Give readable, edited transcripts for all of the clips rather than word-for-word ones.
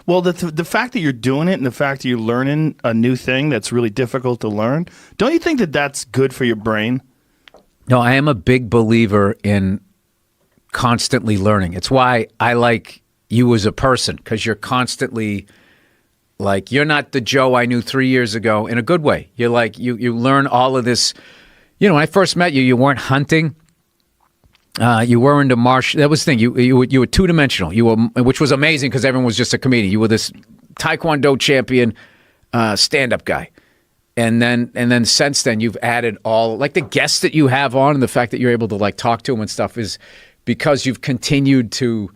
Well, the fact that you're doing it and the fact that you're learning a new thing that's really difficult to learn, don't you think that that's good for your brain? No, I am a big believer in constantly learning. It's why I like you as a person, because you're constantly like, you're not the Joe I knew 3 years ago in a good way. You're like, you learn all of this. You know, when I first met you, you weren't hunting. You were into martial. That was the thing. You were two-dimensional. You were, which was amazing because everyone was just a comedian. You were this Taekwondo champion, stand-up guy. And then since then, you've added all, like the guests that you have on and the fact that you're able to like talk to them and stuff is because you've continued to,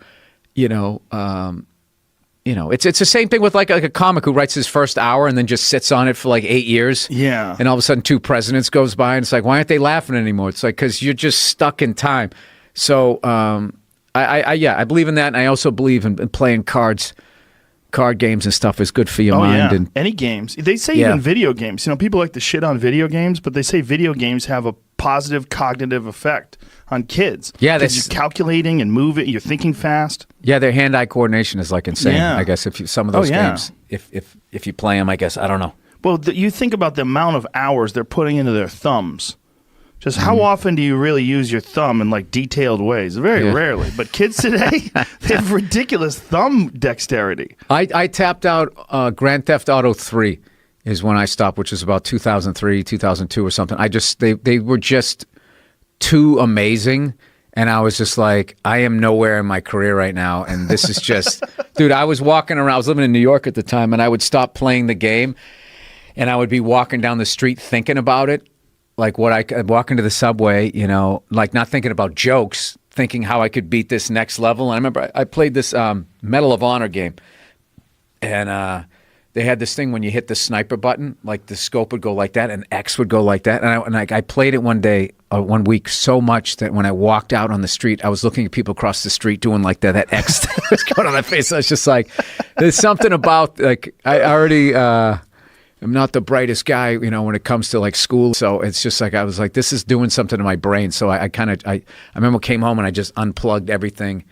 it's the same thing with like a comic who writes his first hour and then just sits on it for like 8 years. Yeah. And all of a sudden 2 presidents goes by and it's like, why aren't they laughing anymore? It's like, because you're just stuck in time. So I believe in that. And I also believe in playing card games and stuff is good for your mind. Yeah. And any games. They say even video games. People like to shit on video games, but they say video games have a positive cognitive effect on kids. Yeah, you're calculating and moving. You're thinking fast. Yeah, their hand-eye coordination is like insane. Yeah. I guess if some of those games, if you play them, I guess I don't know. Well, you think about the amount of hours they're putting into their thumbs. Just how often do you really use your thumb in like detailed ways? Very rarely. But kids today, they have ridiculous thumb dexterity. I tapped out Grand Theft Auto 3 is when I stopped, which was about 2003, 2002 or something. They were just too amazing. And I was just like, I am nowhere in my career right now. And this is just, dude, I was walking around. I was living in New York at the time, and I would stop playing the game and I would be walking down the street thinking about it. Like I'd walk into the subway, like not thinking about jokes, thinking how I could beat this next level. And I remember I played this Medal of Honor game, and they had this thing when you hit the sniper button, like the scope would go like that and X would go like that. And I played it one week so much that when I walked out on the street, I was looking at people across the street doing like that X was going on their face. I was just like, there's something about, like, I already... I'm not the brightest guy, when it comes to like school. So it's just like, I was like, this is doing something to my brain. So I remember I came home and I just unplugged everything,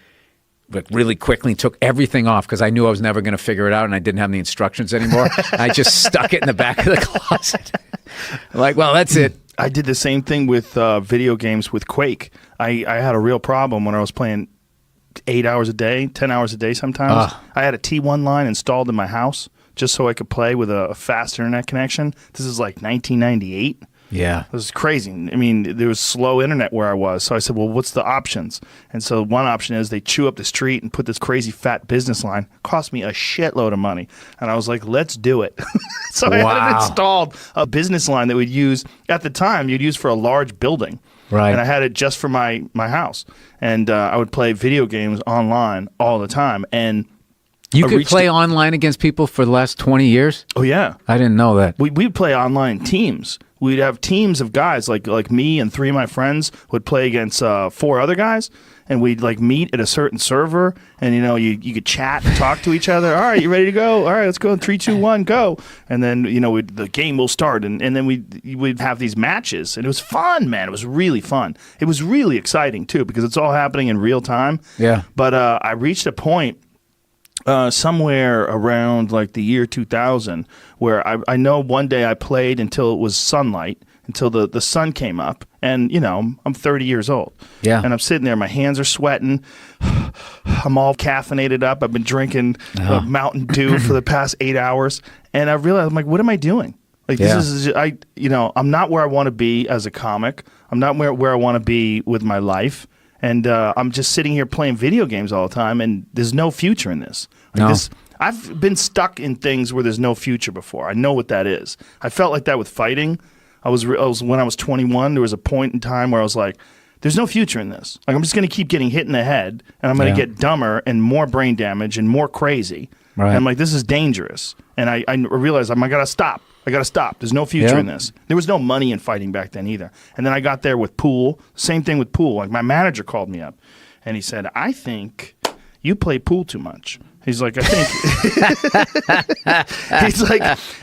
but really quickly took everything off because I knew I was never going to figure it out and I didn't have the instructions anymore. I just stuck it in the back of the closet. Like, well, that's it. I did the same thing with video games with Quake. I had a real problem when I was playing 8 hours a day, 10 hours a day sometimes. I had a T1 line installed in my house just so I could play with a fast internet connection. This is like 1998. Yeah. It was crazy. I mean, there was slow internet where I was. So I said, well, what's the options? And so one option is they chew up the street and put this crazy fat business line. Cost me a shitload of money. And I was like, let's do it. So I had it installed, a business line that we'd use, at the time, you'd use for a large building. Right. And I had it just for my house. And I would play video games online all the time. And you could play online against people for the last 20 years? Oh, yeah. I didn't know that. We'd play online teams. We'd have teams of guys, like me and 3 of my friends would play against 4 other guys, and we'd like meet at a certain server, and you could chat and talk to each other. All right, you ready to go? All right, let's go. 3, 2, 1, go. And then the game will start, and then we'd have these matches, and it was fun, man. It was really fun. It was really exciting too because it's all happening in real time. Yeah. But I reached a point somewhere around like the year 2000 where I know one day I played until it was sunlight, until the sun came up, and I'm 30 years old. Yeah. And I'm sitting there, my hands are sweating, I'm all caffeinated up, I've been drinking Mountain Dew for the past 8 hours, and I realized, I'm like, what am I doing? Like, this is, I'm not where I want to be as a comic. I'm not where I want to be with my life. And I'm just sitting here playing video games all the time, and there's no future in this. I've been stuck in things where there's no future before. I know what that is. I felt like that with fighting. I was when I was 21, there was a point in time where I was like, there's no future in this. Like, I'm just going to keep getting hit in the head, and I'm going to get dumber and more brain damage and more crazy. Right. And I'm like, this is dangerous. And I realized I got to stop. I got to stop. There's no future in this. There was no money in fighting back then either. And then I got there with pool. Same thing with pool. Like, my manager called me up, and he said, I think you play pool too much. He's like, I think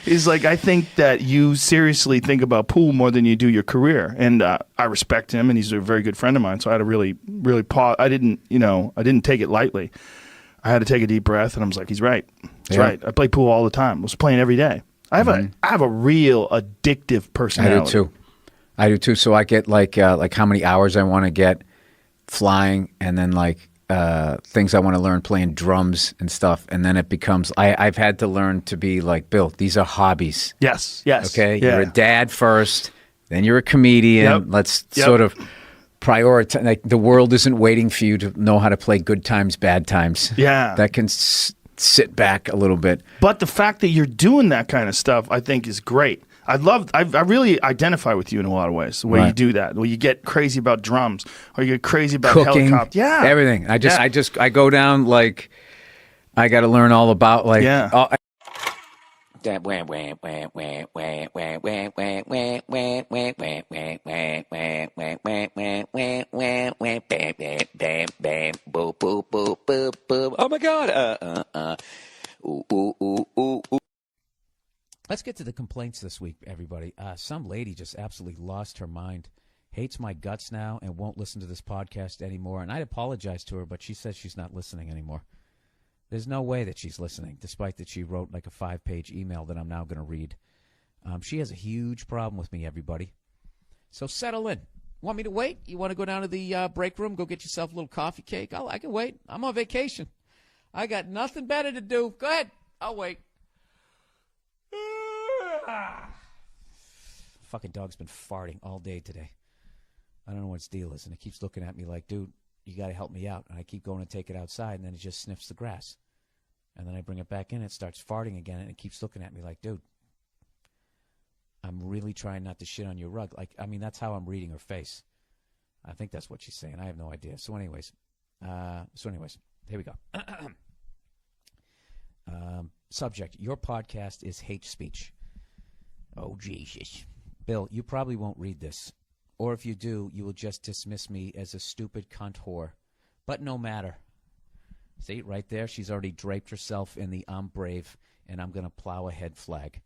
he's like, I think that you seriously think about pool more than you do your career. And I respect him, and he's a very good friend of mine. So I had to really pause. I didn't take it lightly. I had to take a deep breath, and I was like, he's right. He's right. I play pool all the time. I was playing every day. I have a real addictive personality. I do too. So I get like how many hours I want to get flying, and then like things I want to learn playing drums and stuff, and then it becomes I've had to learn to be like, Bill, these are hobbies. Yes. Okay, you're a dad first, then you're a comedian. Let's sort of prioritize. Like, the world isn't waiting for you to know how to play good times, bad times. Yeah, that can sit back a little bit. But the fact that you're doing that kind of stuff, I think, is great. I really identify with you in a lot of ways. The way you do that, where you get crazy about drums, or you get crazy about cooking, helicopter, everything. I go down like I got to learn all about like. Oh my God! Let's get to the complaints this week, everybody. Some lady just absolutely lost her mind, hates my guts now, and won't listen to this podcast anymore. And I apologize to her, but she says she's not listening anymore. There's no way that she's listening, despite that she wrote like a 5-page email that I'm now going to read. She has a huge problem with me, everybody. So settle in. Want me to wait? You want to go down to the break room, go get yourself a little coffee cake? I can wait. I'm on vacation. I got nothing better to do. Go ahead. I'll wait. Fucking dog's been farting all day today. I don't know what its deal is, and it keeps looking at me like, dude, you got to help me out. And I keep going to take it outside, and then it just sniffs the grass. And then I bring it back in, it starts farting again, and it keeps looking at me like, dude, I'm really trying not to shit on your rug. Like, I mean, that's how I'm reading her face. I think that's what she's saying. I have no idea. So anyways, here we go. Subject, your podcast is hate speech. Oh, Jesus. Bill, you probably won't read this. Or if you do, you will just dismiss me as a stupid cunt whore. But no matter. See, right there, she's already draped herself in the I'm brave and I'm going to plow ahead flag.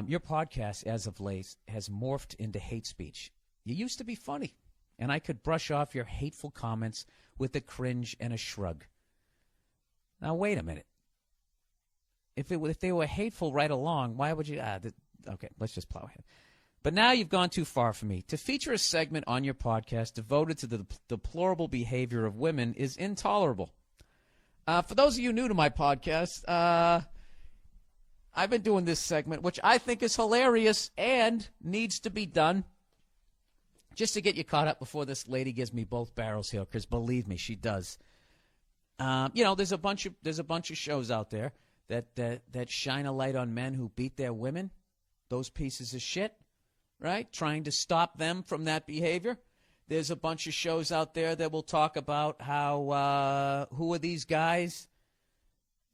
Your podcast, as of late, has morphed into hate speech. You used to be funny, and I could brush off your hateful comments with a cringe and a shrug. Now, wait a minute. If they were hateful right along, why would you... okay, let's just plow ahead. But now you've gone too far for me. To feature a segment on your podcast devoted to the deplorable behavior of women is intolerable. For those of you new to my podcast, I've been doing this segment, which I think is hilarious and needs to be done, just to get you caught up before this lady gives me both barrels here, because believe me, she does. There's a bunch of shows out there that shine a light on men who beat their women, those pieces of shit, right? Trying to stop them from that behavior. There's a bunch of shows out there that will talk about how, who are these guys,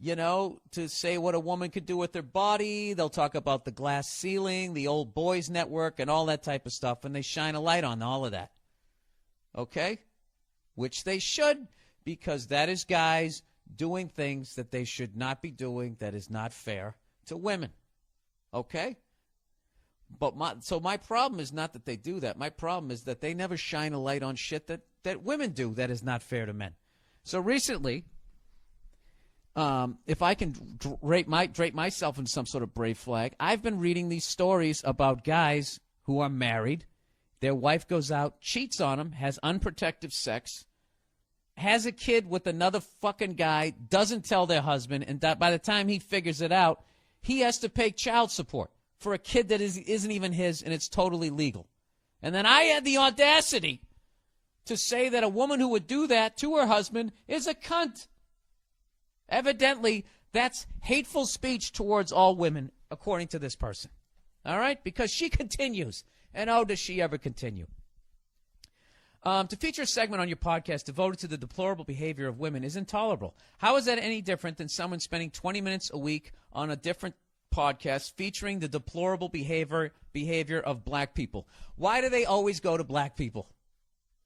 to say what a woman could do with their body. They'll talk about the glass ceiling, the old boys network, and all that type of stuff, and they shine a light on all of that. Okay? Which they should, because that is guys doing things that they should not be doing that is not fair to women. Okay? But my problem is not that they do that. My problem is that they never shine a light on shit that women do that is not fair to men. So recently, if I can drape myself in some sort of brave flag, I've been reading these stories about guys who are married. Their wife goes out, cheats on them, has unprotected sex, has a kid with another fucking guy, doesn't tell their husband, and that by the time he figures it out, he has to pay child support for a kid that isn't even his, and it's totally legal. And then I had the audacity to say that a woman who would do that to her husband is a cunt. Evidently, that's hateful speech towards all women, according to this person. All right? Because she continues. And oh, does she ever continue. To feature a segment on your podcast devoted to the deplorable behavior of women is intolerable. How is that any different than someone spending 20 minutes a week on a different podcast featuring the deplorable behavior of black people? Why do they always go to black people?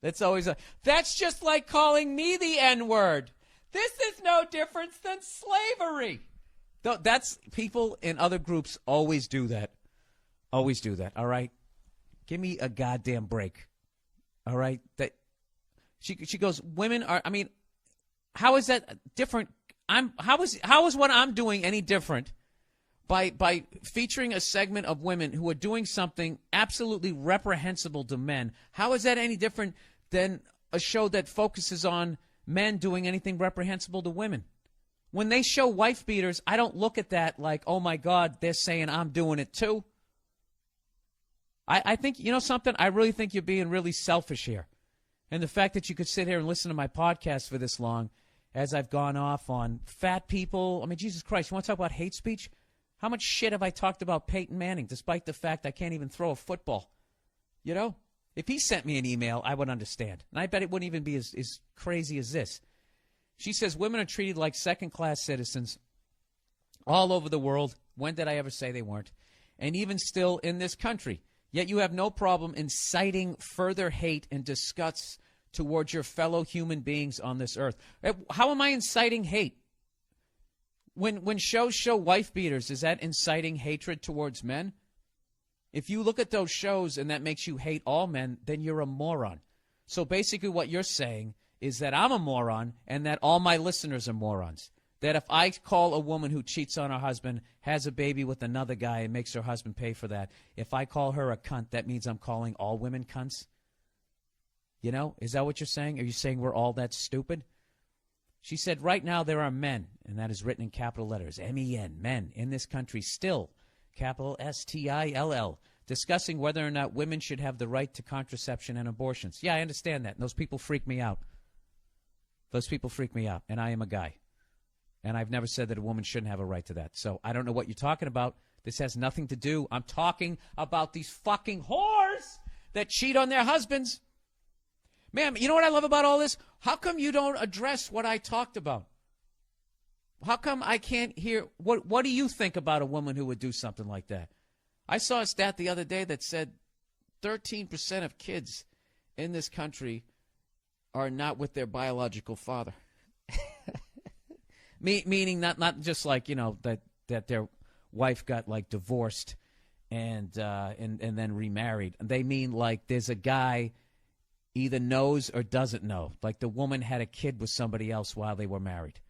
That's just like calling me the N-word. This is no difference than slavery. That's people in other groups always do that. Always do that. All right? Give me a goddamn break. All right? That she goes, women are, How is that different? How is what I'm doing any different by featuring a segment of women who are doing something absolutely reprehensible to men? How is that any different than a show that focuses on men doing anything reprehensible to women? When they show wife beaters, I don't look at that like, oh my God, they're saying I'm doing it too. I think, you know something? I really think you're being really selfish here. And the fact that you could sit here and listen to my podcast for this long as I've gone off on fat people. I mean, Jesus Christ, you want to talk about hate speech? How much shit have I talked about Peyton Manning, despite the fact I can't even throw a football? You know? If he sent me an email, I would understand. And I bet it wouldn't even be as crazy as this. She says women are treated like second-class citizens all over the world. When did I ever say they weren't? And even still in this country. Yet you have no problem inciting further hate and disgust towards your fellow human beings on this earth. How am I inciting hate? When shows show wife beaters, is that inciting hatred towards men? If you look at those shows and that makes you hate all men, then you're a moron. So basically what you're saying is that I'm a moron and that all my listeners are morons. That if I call a woman who cheats on her husband, has a baby with another guy, and makes her husband pay for that, if I call her a cunt, that means I'm calling all women cunts? You know, is that what you're saying? Are you saying we're all that stupid? She said, right now there are men, and that is written in capital letters, M-E-N, men, in this country still, capital S-T-I-L-L, discussing whether or not women should have the right to contraception and abortions. Yeah, I understand that. And those people freak me out. Those people freak me out, and I am a guy. And I've never said that a woman shouldn't have a right to that. So I don't know what you're talking about. This has nothing to do. I'm talking about these fucking whores that cheat on their husbands. Ma'am, you know what I love about all this? How come you don't address what I talked about? How come I can't hear? What do you think about a woman who would do something like that? I saw a stat the other day that said 13% of kids in this country are not with their biological father. Meaning not just like, you know, that their wife got like divorced and then remarried. They mean like there's a guy either knows or doesn't know. Like the woman had a kid with somebody else while they were married.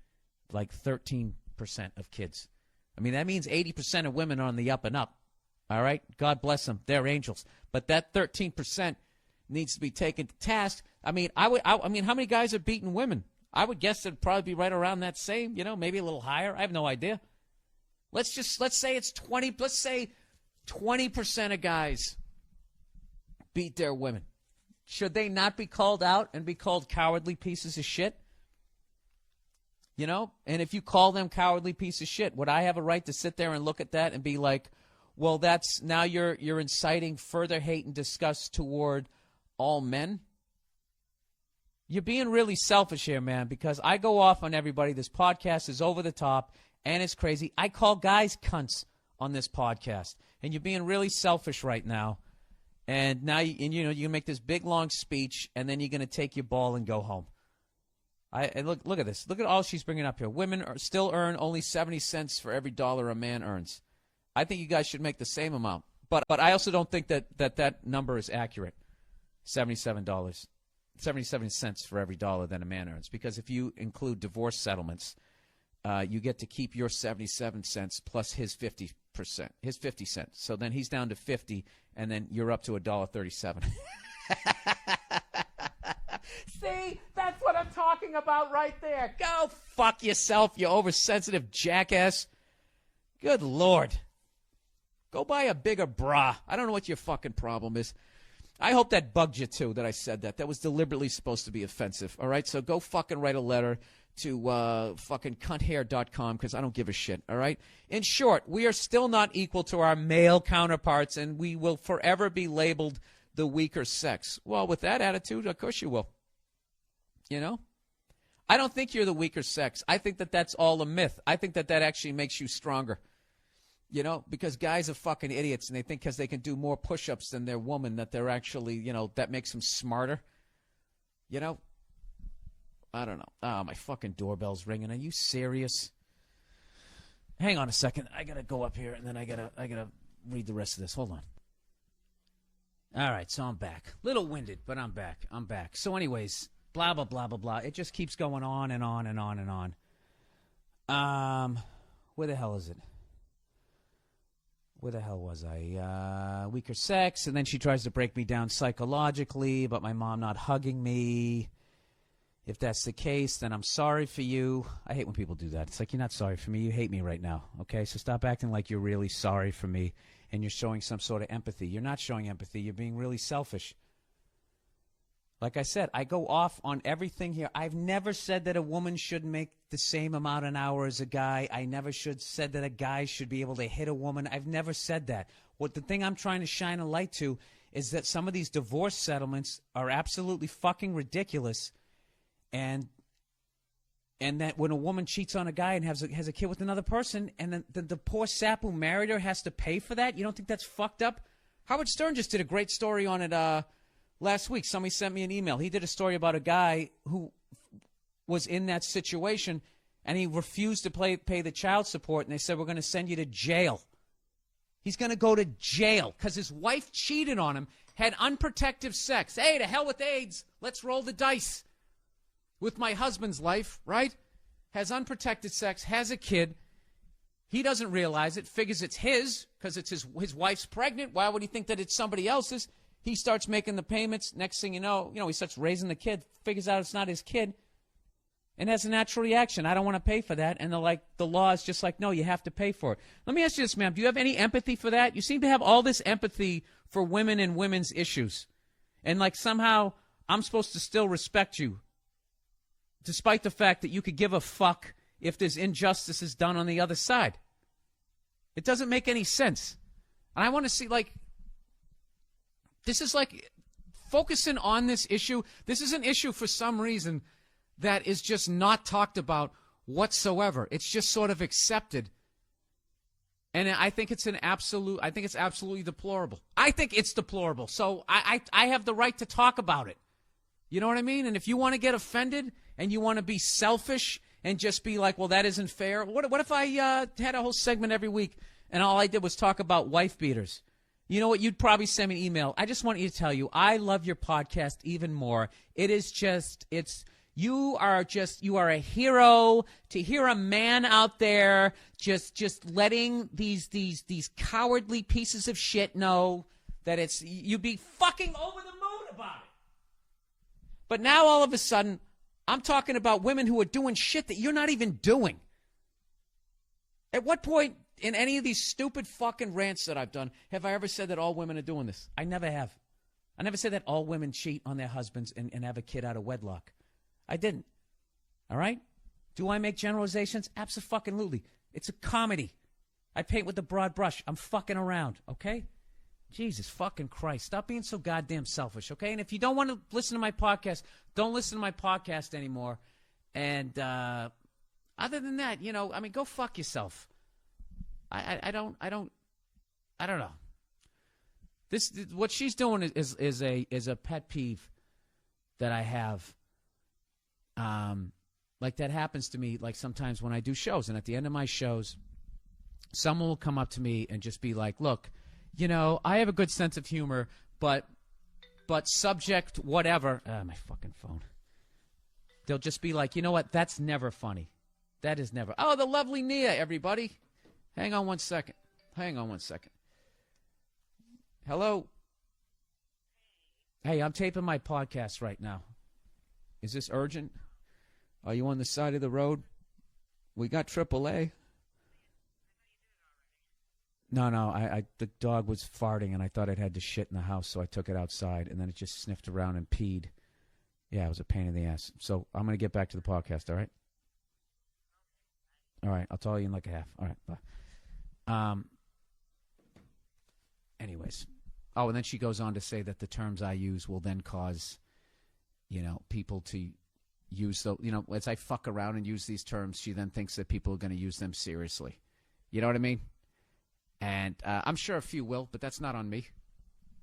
Like 13% of kids. I mean, that means 80% of women are on the up and up. All right? God bless them. They're angels. But that 13% needs to be taken to task. I mean, I mean, how many guys are beating women? I would guess it'd probably be right around that same, you know, maybe a little higher. I have no idea. Let's say it's 20, let's say 20% of guys beat their women. Should they not be called out and be called cowardly pieces of shit? You know? And if you call them cowardly piece of shit, would I have a right to sit there and look at that and be like, well, that's now you're inciting further hate and disgust toward all men? You're being really selfish here, man, because I go off on everybody. This podcast is over the top, and it's crazy. I call guys cunts on this podcast, and you're being really selfish right now. And now, you make this big, long speech, and then you're going to take your ball and go home. And look at this. Look at all she's bringing up here. Women still earn only 70 cents for every dollar a man earns. I think you guys should make the same amount. But I also don't think that number is accurate, $77. 77 cents for every dollar that a man earns. Because if you include divorce settlements, you get to keep your 77 cents plus his 50%, his 50 cents. So then he's down to 50, and then you're up to $1.37. See, that's what I'm talking about right there. Go fuck yourself, you oversensitive jackass. Good Lord. Go buy a bigger bra. I don't know what your fucking problem is. I hope that bugged you, too, that I said that. That was deliberately supposed to be offensive, all right? So go fucking write a letter to fucking cunthair.com because I don't give a shit, all right? In short, we are still not equal to our male counterparts, and we will forever be labeled the weaker sex. Well, with that attitude, of course you will. You know? I don't think you're the weaker sex. I think that that's all a myth. I think that actually makes you stronger. You know, because guys are fucking idiots, and they think because they can do more push-ups than their woman that they're actually, you know, that makes them smarter. You know? I don't know. Oh, my fucking doorbell's ringing. Are you serious? Hang on a second. I got to go up here, and then I gotta read the rest of this. Hold on. All right, so I'm back. Little winded, but I'm back. So anyways, blah, blah, blah, blah, blah. It just keeps going on and on and on and on. Where the hell is it? Where the hell was I? Weaker sex, and then she tries to break me down psychologically about my mom not hugging me. If that's the case, then I'm sorry for you. I hate when people do that. It's like, you're not sorry for me. You hate me right now, okay? So stop acting like you're really sorry for me and you're showing some sort of empathy. You're not showing empathy. You're being really selfish. Like I said, I go off on everything here. I've never said that a woman should make the same amount an hour as a guy. I never said that a guy should be able to hit a woman. I've never said that. What the thing I'm trying to shine a light to is that some of these divorce settlements are absolutely fucking ridiculous. And that when a woman cheats on a guy and has a kid with another person, and then the poor sap who married her has to pay for that, you don't think that's fucked up? Howard Stern just did a great story on it last week. Somebody sent me an email. He did a story about a guy who was in that situation, and he refused to pay the child support, and they said, we're going to send you to jail. He's going to go to jail because his wife cheated on him, had unprotected sex. Hey, to hell with AIDS. Let's roll the dice. With my husband's life, right? Has unprotected sex, has a kid. He doesn't realize it, figures it's his because it's his wife's pregnant. Why would he think that it's somebody else's? He starts making the payments. Next thing you know, he starts raising the kid, figures out it's not his kid, and has a natural reaction. I don't want to pay for that. And the law is just like, no, you have to pay for it. Let me ask you this, ma'am. Do you have any empathy for that? You seem to have all this empathy for women and women's issues. And somehow I'm supposed to still respect you, despite the fact that you could give a fuck if there's injustices done on the other side. It doesn't make any sense. And I want to see, this is focusing on this issue. This is an issue for some reason that is just not talked about whatsoever. It's just sort of accepted. And I think it's absolutely deplorable. I think it's deplorable. So I have the right to talk about it. You know what I mean? And if you want to get offended and you want to be selfish and just be like, well, that isn't fair. What if I had a whole segment every week and all I did was talk about wife beaters? You know what? You'd probably send me an email. I just want you to tell you, I love your podcast even more. You are a hero to hear a man out there just letting these cowardly pieces of shit know that you'd be fucking over the moon about it. But now all of a sudden, I'm talking about women who are doing shit that you're not even doing. At what point in any of these stupid fucking rants that I've done have I ever said that all women are doing this? I never have. I never said that all women cheat on their husbands and have a kid out of wedlock. I didn't. All right? Do I make generalizations? Abso-fucking-lutely. It's a comedy. I paint with a broad brush. I'm fucking around, okay? Jesus fucking Christ. Stop being so goddamn selfish, okay? And if you don't want to listen to my podcast, don't listen to my podcast anymore. And other than that, go fuck yourself. I don't know. What she's doing is a pet peeve that I have. That happens to me sometimes when I do shows, and at the end of my shows, someone will come up to me and just be like, look, I have a good sense of humor, but subject whatever. My fucking phone. They'll just be like, you know what? That's never funny. That is never. Oh, the lovely Nia, everybody. Hang on one second. Hello. Hey, I'm taping my podcast right now. Is this urgent? Are you on the side of the road? We got AAA. No, the dog was farting, and I thought it had to shit in the house, so I took it outside, and then it just sniffed around and peed. Yeah, it was a pain in the ass. So I'm going to get back to the podcast, all right? All right, I'll tell you in like a half. All right, bye. Anyways. Oh, and then she goes on to say that the terms I use will then cause, people to use as I fuck around and use these terms, she then thinks that people are going to use them seriously. You know what I mean? And I'm sure a few will, but that's not on me.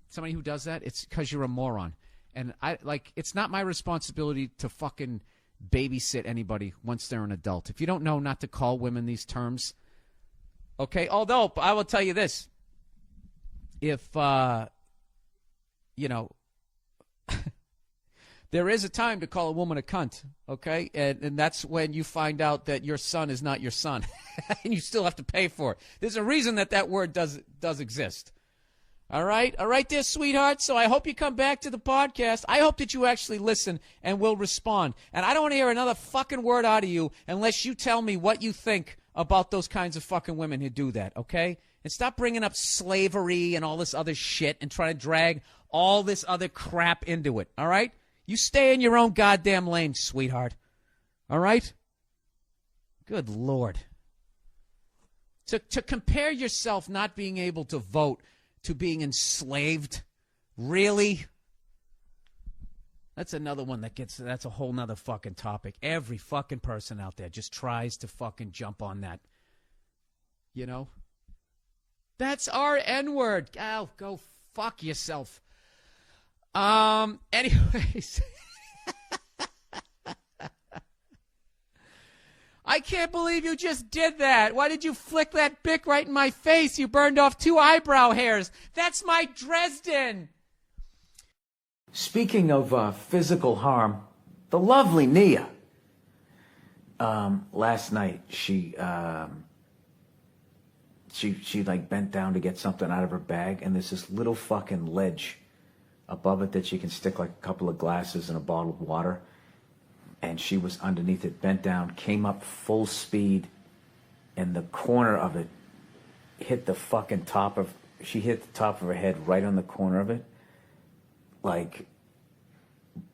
Somebody who does that, it's because you're a moron. And it's not my responsibility to fucking babysit anybody once they're an adult. If you don't know not to call women these terms, okay? Although, I will tell you this. If, There is a time to call a woman a cunt, okay? And that's when you find out that your son is not your son. And you still have to pay for it. There's a reason that word does exist. All right? All right there, sweetheart. So I hope you come back to the podcast. I hope that you actually listen and will respond. And I don't want to hear another fucking word out of you unless you tell me what you think about those kinds of fucking women who do that, okay? And stop bringing up slavery and all this other shit and trying to drag all this other crap into it, all right? You stay in your own goddamn lane, sweetheart. All right? Good Lord. To compare yourself not being able to vote to being enslaved, really? That's another one that's a whole nother fucking topic. Every fucking person out there just tries to fucking jump on that. You know? That's our N-word. Oh, go fuck yourself. Anyways. I can't believe you just did that. Why did you flick that Bic right in my face? You burned off 2 eyebrow hairs. That's my Dresden. Speaking of physical harm, the lovely Nia. Last night she like bent down to get something out of her bag, and there's this little fucking ledge above it that she can stick like a couple of glasses and a bottle of water. And she was underneath it, bent down, came up full speed, and the corner of it hit the fucking she hit the top of her head right on the corner of it, like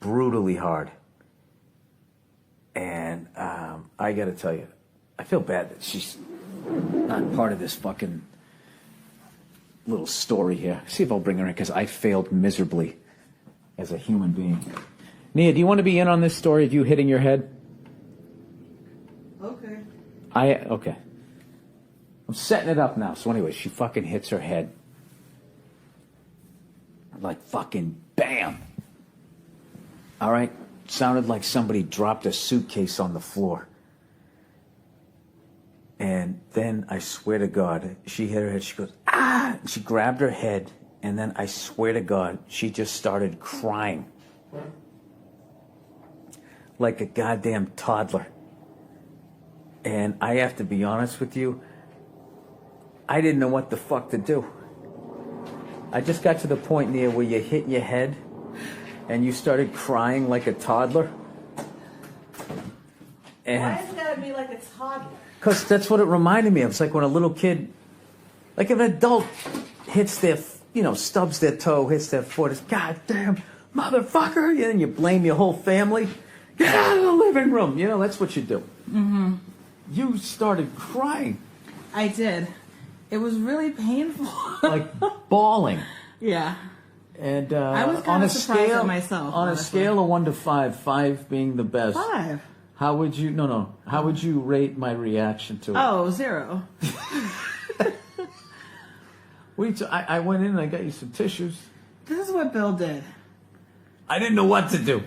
brutally hard. And I gotta tell you, I feel bad that she's not part of this fucking little story here. See if I'll bring her in, because I failed miserably as a human being. Nia, do you want to be in on this story of you hitting your head? Okay. Okay. I'm setting it up now. So anyway, she fucking hits her head. Like fucking bam. All right? Sounded like somebody dropped a suitcase on the floor. And then, I swear to God, she hit her head. She goes, ah! She grabbed her head. And then, I swear to God, she just started crying. Like a goddamn toddler. And I have to be honest with you, I didn't know what the fuck to do. I just got to the point, Nia, where you hit your head and you started crying like a toddler. And why is it gotta be like a toddler? because that's what it reminded me of. It's like when a little kid, like if an adult hits their, stubs their toe, hits their foot, it's goddamn motherfucker, and then you blame your whole family. Get out of the living room. That's what you do. Mm-hmm. You started crying. I did. It was really painful. Like bawling. Yeah. And I was kind of surprised at myself. On honestly. a scale of 1 to 5, 5 being the best. 5. How would you? No. How would you rate my reaction to it? Oh, 0. I went in and I got you some tissues. This is what Bill did. I didn't know what to do.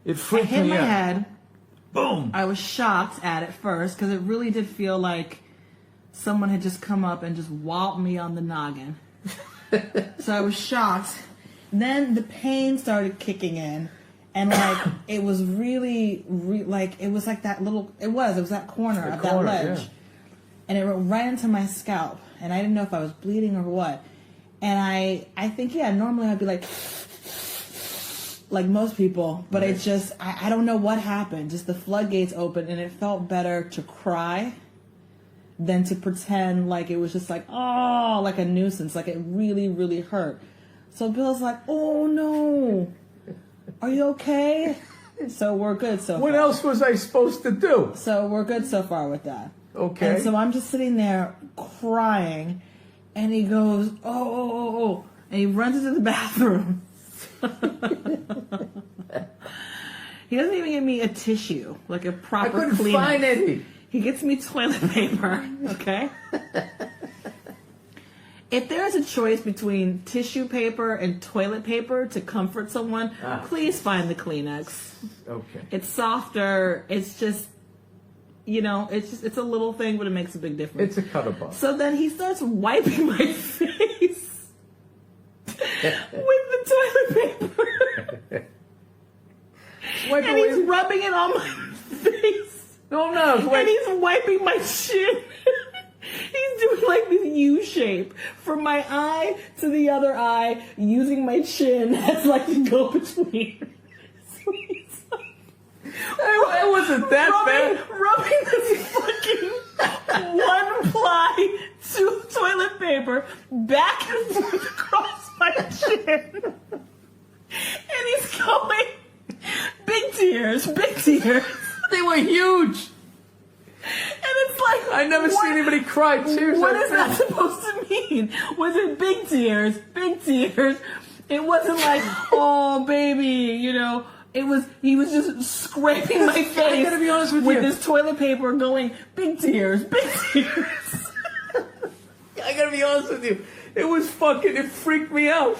It I freaked hit me my out. head. Boom. I was shocked at it first because it really did feel like someone had just come up and just walloped me on the noggin. So I was shocked. Then the pain started kicking in. And it was really, it was like that little, it was that corner of that ledge. Yeah. And it went right into my scalp. And I didn't know if I was bleeding or what. And I think, normally I'd be like most people. But it just, I don't know what happened. Just the floodgates opened and it felt better to cry than to pretend like it was just like a nuisance. Like it really, really hurt. So Bill's like, oh no. Are you okay? So we're good so far. What else was I supposed to do? So we're good so far with that. Okay. And so I'm just sitting there crying, and he goes, oh. And he runs into the bathroom. He doesn't even give me a tissue, like a proper I couldn't Kleenex. find any. He gets me toilet paper, okay? If there's a choice between tissue paper and toilet paper to comfort someone, please find the Kleenex. Okay. It's softer. It's just, it's a little thing, but it makes a big difference. It's a cut above. So then he starts wiping my face with the toilet paper. Wipe and away. he's rubbing it on my face. No, no. And he's wiping my chin. He's doing like this U shape from my eye to the other eye, using my chin as like the go-between. So he's like, It wasn't that bad. rubbing this fucking one-ply toilet paper back and forth across my chin. And he's going, big tears, big tears. They were huge. And it's like, I never seen anybody cry tears. what like is that supposed to mean? Was it big tears? Big tears? It wasn't like, oh baby, you know. It was, he was just scraping my face I gotta be honest with you. this toilet paper going, big tears, big tears. I gotta be honest with you. It freaked me out.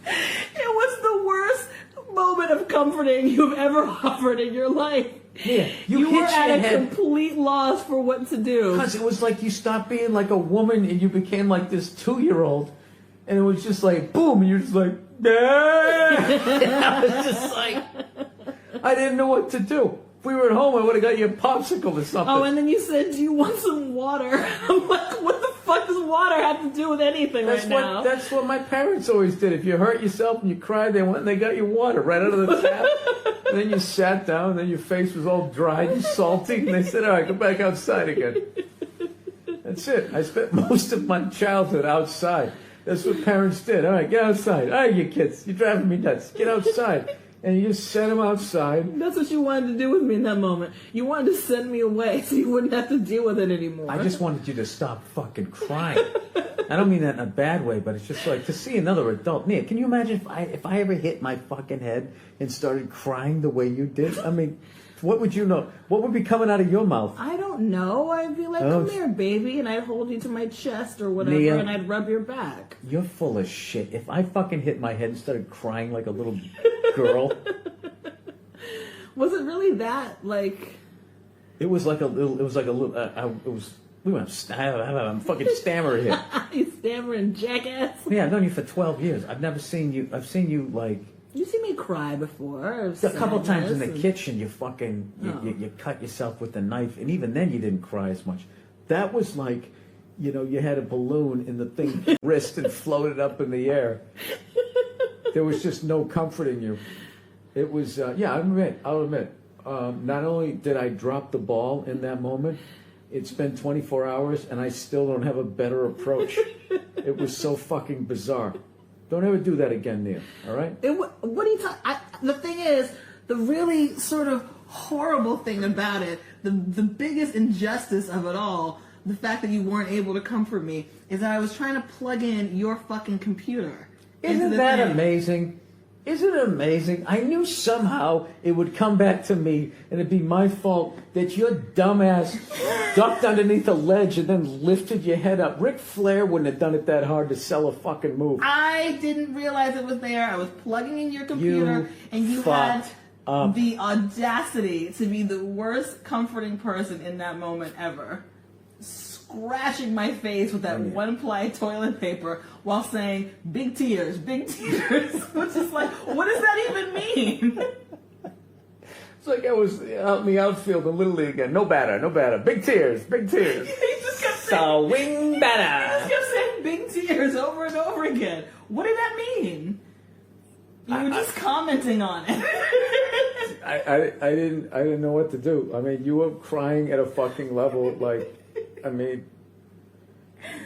It was the worst moment of comforting you've ever offered in your life. Yeah, You hit were at your a head. complete loss for what to do. Because it was like you stopped being like a woman and you became like this 2-year-old. And it was just like, boom, and you're just like, I was just like, I didn't know what to do. If we were at home, I would have got you a popsicle or something. Oh, and then you said, do you want some water? I'm like, what the fuck does water have to do with anything right now? That's what my parents always did. If you hurt yourself and you cried, they went and they got you water right out of the tap. And then you sat down, and then your face was all dried and salty, and they said, all right, go back outside again. That's it. I spent most of my childhood outside. That's what parents did. All right, get outside. All right, you kids, you're driving me nuts. Get outside. And you just sent them outside. That's what you wanted to do with me in that moment. You wanted to send me away so you wouldn't have to deal with it anymore. I just wanted you to stop fucking crying. I don't mean that in a bad way, but it's just like to see another adult. Nia, can you imagine if I ever hit my fucking head and started crying the way you did? I mean, what would you know? What would be coming out of your mouth? I don't know. I'd be like, come here, baby, and I'd hold you to my chest or whatever, Nia, and I'd rub your back. You're full of shit. If I fucking hit my head and started crying like a little girl. Was it really that, like... It was like a little, I'm fucking stammerer here. You stammering jackass? Yeah, I've known you for 12 years. I've seen you like... You see me cry before. A couple times in the sadness kitchen, you fucking, you cut yourself with a knife, and even then you didn't cry as much. That was like, you know, you had a balloon and the thing wrist and floated up in the air. There was just no comfort in you. It was, I'll admit, not only did I drop the ball in that moment, it's been 24 hours and I still don't have a better approach. It was so fucking bizarre. Don't ever do that again, Nia, all right? What are you talking... The thing is, the really sort of horrible thing about it, the biggest injustice of it all, the fact that you weren't able to comfort me, is that I was trying to plug in your fucking computer. Isn't that amazing? Isn't it amazing? I knew somehow it would come back to me and it'd be my fault that your dumbass ducked underneath a ledge and then lifted your head up. Ric Flair wouldn't have done it that hard to sell a fucking move. I didn't realize it was there. I was plugging in your computer and you had the audacity to be the worst comforting person in that moment ever. Scratching my face with that one-ply toilet paper while saying, big tears, which is like, what does that even mean? It's like I was out in the outfield in Little League again. No batter. Big tears. He just kept saying, Swing batter. He just kept saying big tears over and over again. What did that mean? You were just commenting on it. I didn't know what to do. I mean, you were crying at a fucking level like, I mean,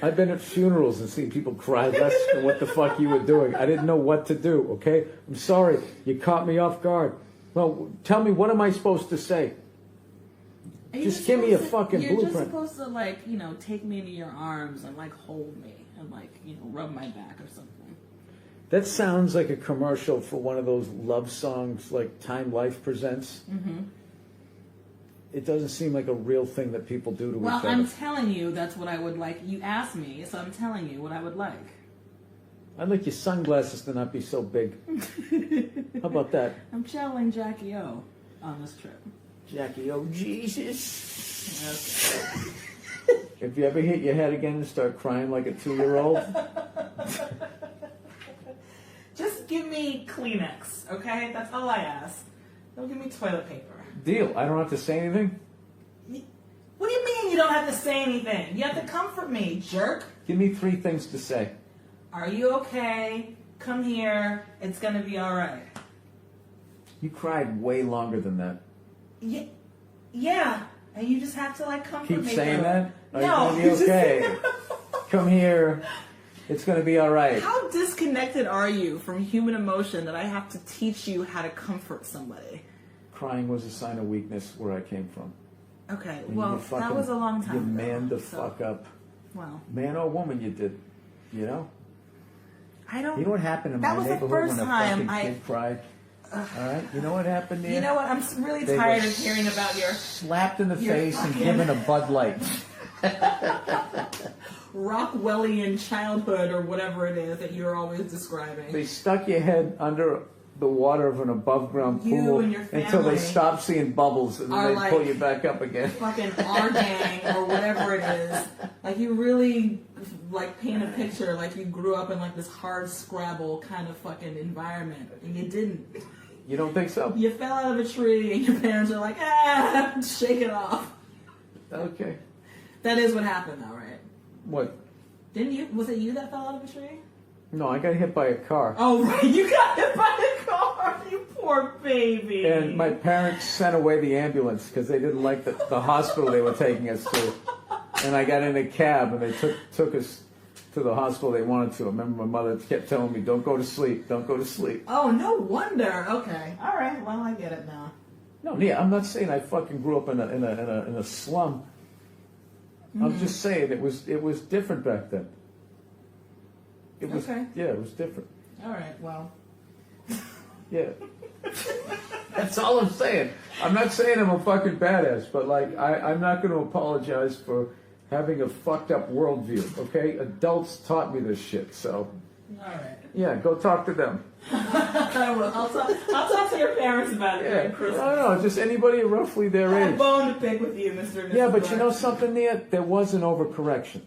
I've been at funerals and seen people cry less than what the fuck you were doing. I didn't know what to do, okay? I'm sorry. You caught me off guard. Well, tell me, what am I supposed to say? Just give me a fucking You're blueprint. just supposed to, like, you know, take me into your arms and, like, hold me and, like, you know, rub my back or something. That sounds like a commercial for one of those love songs like Time Life Presents. Mm-hmm. It doesn't seem like a real thing that people do to each other. Well, I'm telling you that's what I would like. You asked me, so I'm telling you what I would like. I'd like your sunglasses to not be so big. How about that? I'm channeling Jackie O on this trip. Jackie, oh Jesus. Okay. If you ever hit your head again and start crying like a 2-year-old, Just give me Kleenex, okay? That's all I ask. Go give me toilet paper. Deal. I don't have to say anything? What do you mean you don't have to say anything? You have to comfort me, jerk. Give me 3 things to say. Are you okay? Come here. It's going to be all right. You cried way longer than that. Yeah. And you just have to, like, comfort Keep me. Keep saying that? Are No. you going to be okay? Come here. It's going to be all right. How disconnected are you from human emotion that I have to teach you how to comfort somebody? Crying was a sign of weakness where I came from. Okay, And well, that was a long time You ago. man the fuck up. Well. Man or woman, you did. You know? I don't... You know what happened in that my was the neighborhood first when a time fucking kid cried? All right? You know what happened there? You know what? I'm really They tired were of hearing about your... slapped in the face and fucking- given a Bud Light. Rockwellian childhood or whatever it is that you're always describing. They stuck your head under the water of an above ground You pool and your until they family stopped seeing bubbles and are then they like pull you back up again. Fucking our gang or whatever it is. Like you really like paint a picture like you grew up in like this hard Scrabble kind of fucking environment and you didn't. You don't think so? You fell out of a tree and your parents are like, shake it off. Okay. That is what happened though, right? What? Didn't you? Was it you that fell out of a tree? No, I got hit by a car. Oh, right. You got hit by a car. You poor baby. And my parents sent away the ambulance because they didn't like the hospital they were taking us to. And I got in a cab and they took us to the hospital they wanted to. I remember my mother kept telling me, don't go to sleep, don't go to sleep. Oh, no wonder. Okay. All right. Well, I get it now. No, yeah, I'm not saying I fucking grew up in a slum. I'm just saying it was different back then. It was, okay. Yeah, it was different. All right. Well. Yeah. That's all I'm saying. I'm not saying I'm a fucking badass, but like I'm not going to apologize for having a fucked up worldview. Okay, adults taught me this shit, so. All right. Yeah, go talk to them. I will. I'll talk to your parents about it Yeah, during Christmas. no, just anybody roughly their I have a age. bone to pick with you, Mr. and Mrs. Yeah, but you know Black. something, Nia? There was an overcorrection.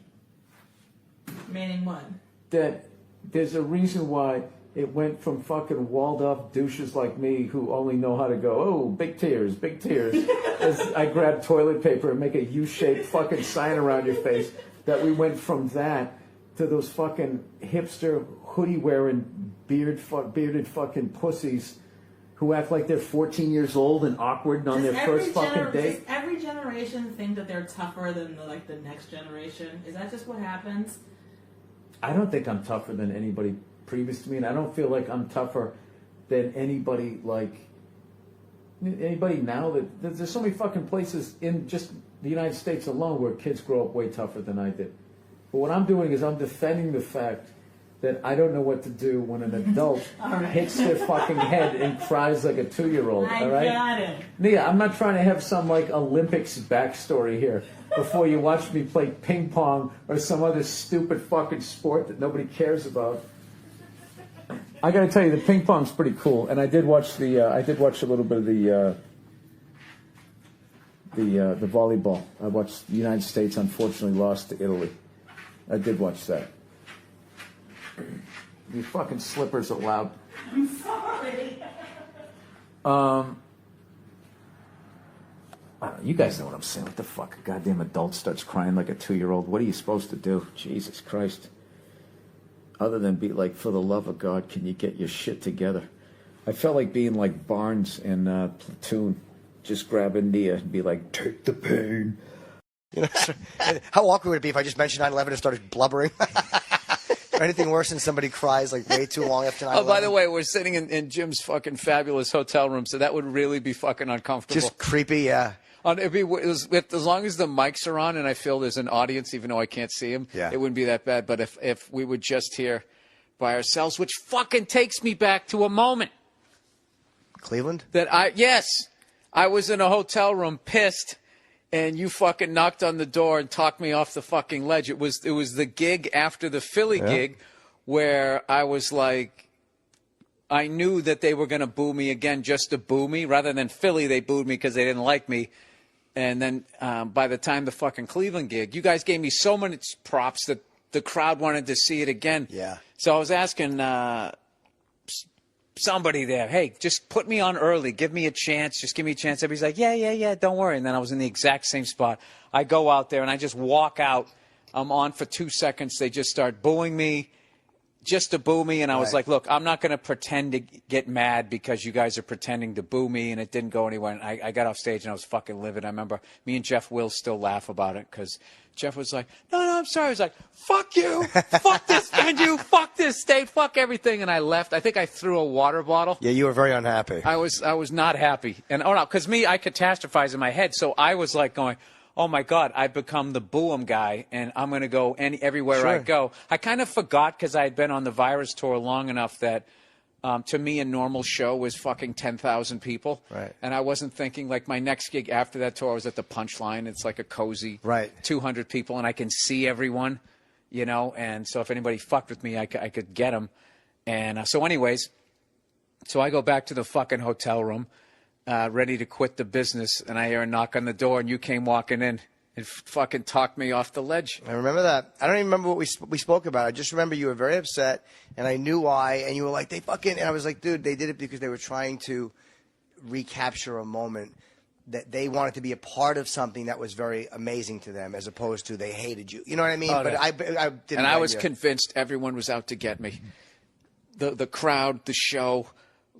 Meaning what? That there's a reason why it went from fucking walled-off douches like me who only know how to go, oh, big tears, as I grab toilet paper and make a U-shaped fucking sign around your face, that we went from that to those fucking hipster hoodie-wearing bearded fucking pussies who act like they're 14 years old and awkward on their first fucking date. Does every generation think that they're tougher than the next generation? Is that just what happens? I don't think I'm tougher than anybody previous to me, and I don't feel like I'm tougher than anybody now. That there's so many fucking places in just the United States alone where kids grow up way tougher than I did. But what I'm doing is I'm defending the fact that I don't know what to do when an adult hits their fucking head and cries like a 2-year-old. I all right? got it. Nia, I'm not trying to have some like Olympics backstory here before you watch me play ping pong or some other stupid fucking sport that nobody cares about. I got to tell you, the ping pong's pretty cool, and I did watch a little bit of the volleyball. I watched the United States unfortunately lost to Italy. I did watch that. These fucking slippers are loud. I'm sorry. I don't know, you guys know what I'm saying. What the fuck? A goddamn adult starts crying like a 2-year-old. What are you supposed to do? Jesus Christ. Other than be like, for the love of God, can you get your shit together? I felt like being like Barnes in Platoon. Just grab Nia and be like, take the pain. You know, how awkward would it be if I just mentioned 9/11 and started blubbering? Or anything worse than somebody cries like way too long after 9/11. Oh, by the way, we're sitting in Jim's fucking fabulous hotel room, so that would really be fucking uncomfortable. Just creepy, yeah. It'd be, as long as the mics are on and I feel there's an audience, even though I can't see them, Yeah. it wouldn't be that bad. But if we were just here by ourselves, which fucking takes me back to a moment. Cleveland? Yes, I was in a hotel room pissed, and you fucking knocked on the door and talked me off the fucking ledge. It was the gig after the Philly gig where I was like, I knew that they were going to boo me again just to boo me. Rather than Philly, they booed me because they didn't like me. And then by the time the fucking Cleveland gig, you guys gave me so many props that the crowd wanted to see it again. Yeah. So I was asking somebody there. Hey, just put me on early. Give me a chance. Just give me a chance. Everybody's like, yeah, don't worry. And then I was in the exact same spot. I go out there and I just walk out. I'm on for 2 seconds. They just start booing me. Just to boo me, and I was like, look, I'm not going to pretend to get mad because you guys are pretending to boo me, and it didn't go anywhere. And I got off stage, and I was fucking livid. I remember me and Jeff Will still laugh about it because Jeff was like, no, I'm sorry. I was like, fuck you. Fuck this venue. Fuck this state. Fuck everything. And I left. I think I threw a water bottle. Yeah, you were very unhappy. I was not happy. And, oh, no, because I catastrophize in my head, so I was like going, oh, my God, I've become the boo-em guy, and I'm going to go everywhere I go. I kind of forgot because I had been on the Virus tour long enough that, to me, a normal show was fucking 10,000 people. Right. And I wasn't thinking, like, my next gig after that tour, I was at the Punchline. It's like a cozy 200 people, and I can see everyone, you know. And so if anybody fucked with me, I could get them. And so anyways, so I go back to the fucking hotel room. Ready to quit the business, and I hear a knock on the door, and you came walking in and fucking talked me off the ledge. I remember that. I don't even remember what we spoke about. I just remember you were very upset, and I knew why, and you were like, they fucking, and I was like, dude, they did it because they were trying to recapture a moment that they wanted to be a part of something that was very amazing to them, as opposed to they hated you. You know what I mean? Oh, but no. I didn't. And I was convinced everyone was out to get me. The crowd, the show.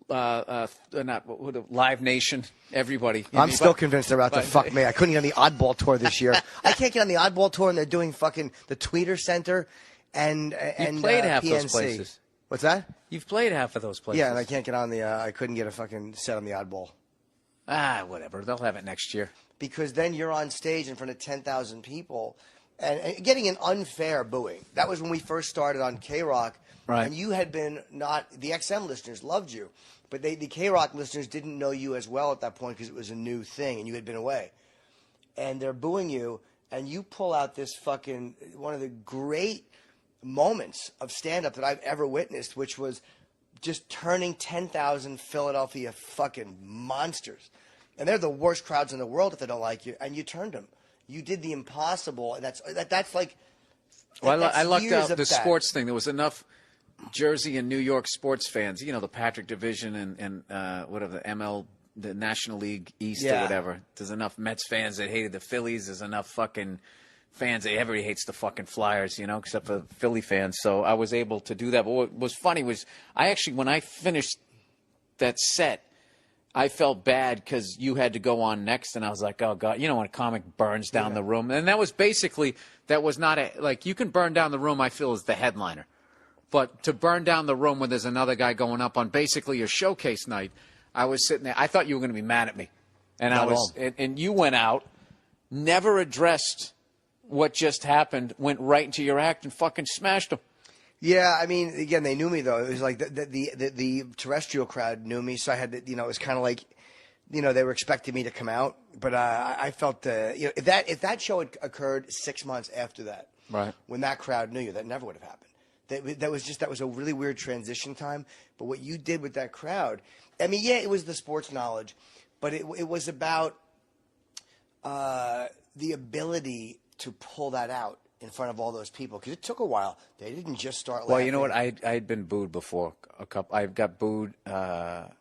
Live Nation, everybody. I'm still convinced they're out to fuck me. I couldn't get on the Oddball tour this year. I can't get on the Oddball tour, and they're doing fucking the Tweeter Center and you played half PNC. those places. What's that? You've played half of those places. Yeah, and I can't get on the. I couldn't get a fucking set on the Oddball. Whatever. They'll have it next year. Because then you're on stage in front of 10,000 people, and getting an unfair booing. That was when we first started on K-Rock. Right. And you had been not – the XM listeners loved you, but the K-Rock listeners didn't know you as well at that point because it was a new thing and you had been away. And they're booing you, and you pull out this fucking – one of the great moments of stand-up that I've ever witnessed, which was just turning 10,000 Philadelphia fucking monsters. And they're the worst crowds in the world if they don't like you, and you turned them. You did the impossible, and that's like – Well, I lucked out the sports thing. There was enough – Jersey and New York sports fans, you know, the Patrick Division and whatever, the National League East or whatever. There's enough Mets fans that hated the Phillies. There's enough fucking fans that everybody hates the fucking Flyers, you know, except for Philly fans. So I was able to do that. But what was funny was I actually, when I finished that set, I felt bad because you had to go on next, and I was like, oh, God. You know, when a comic burns down the room. And that was basically, that was not like, you can burn down the room, I feel, as the headliner. But to burn down the room when there's another guy going up on basically your showcase night, I was sitting there. I thought you were going to be mad at me. And and you went out, never addressed what just happened, went right into your act and fucking smashed them. Yeah, I mean, again, they knew me though. It was like the terrestrial crowd knew me, so I had to, you know, it was kind of like, you know, they were expecting me to come out, but I felt, you know, if that show had occurred 6 months after that, right, when that crowd knew you, that never would have happened. That was a really weird transition time. But what you did with that crowd, I mean, yeah, it was the sports knowledge, but it was about the ability to pull that out in front of all those people, because it took a while. They didn't just start laughing. Well, you know what? I had been booed before. I got booed on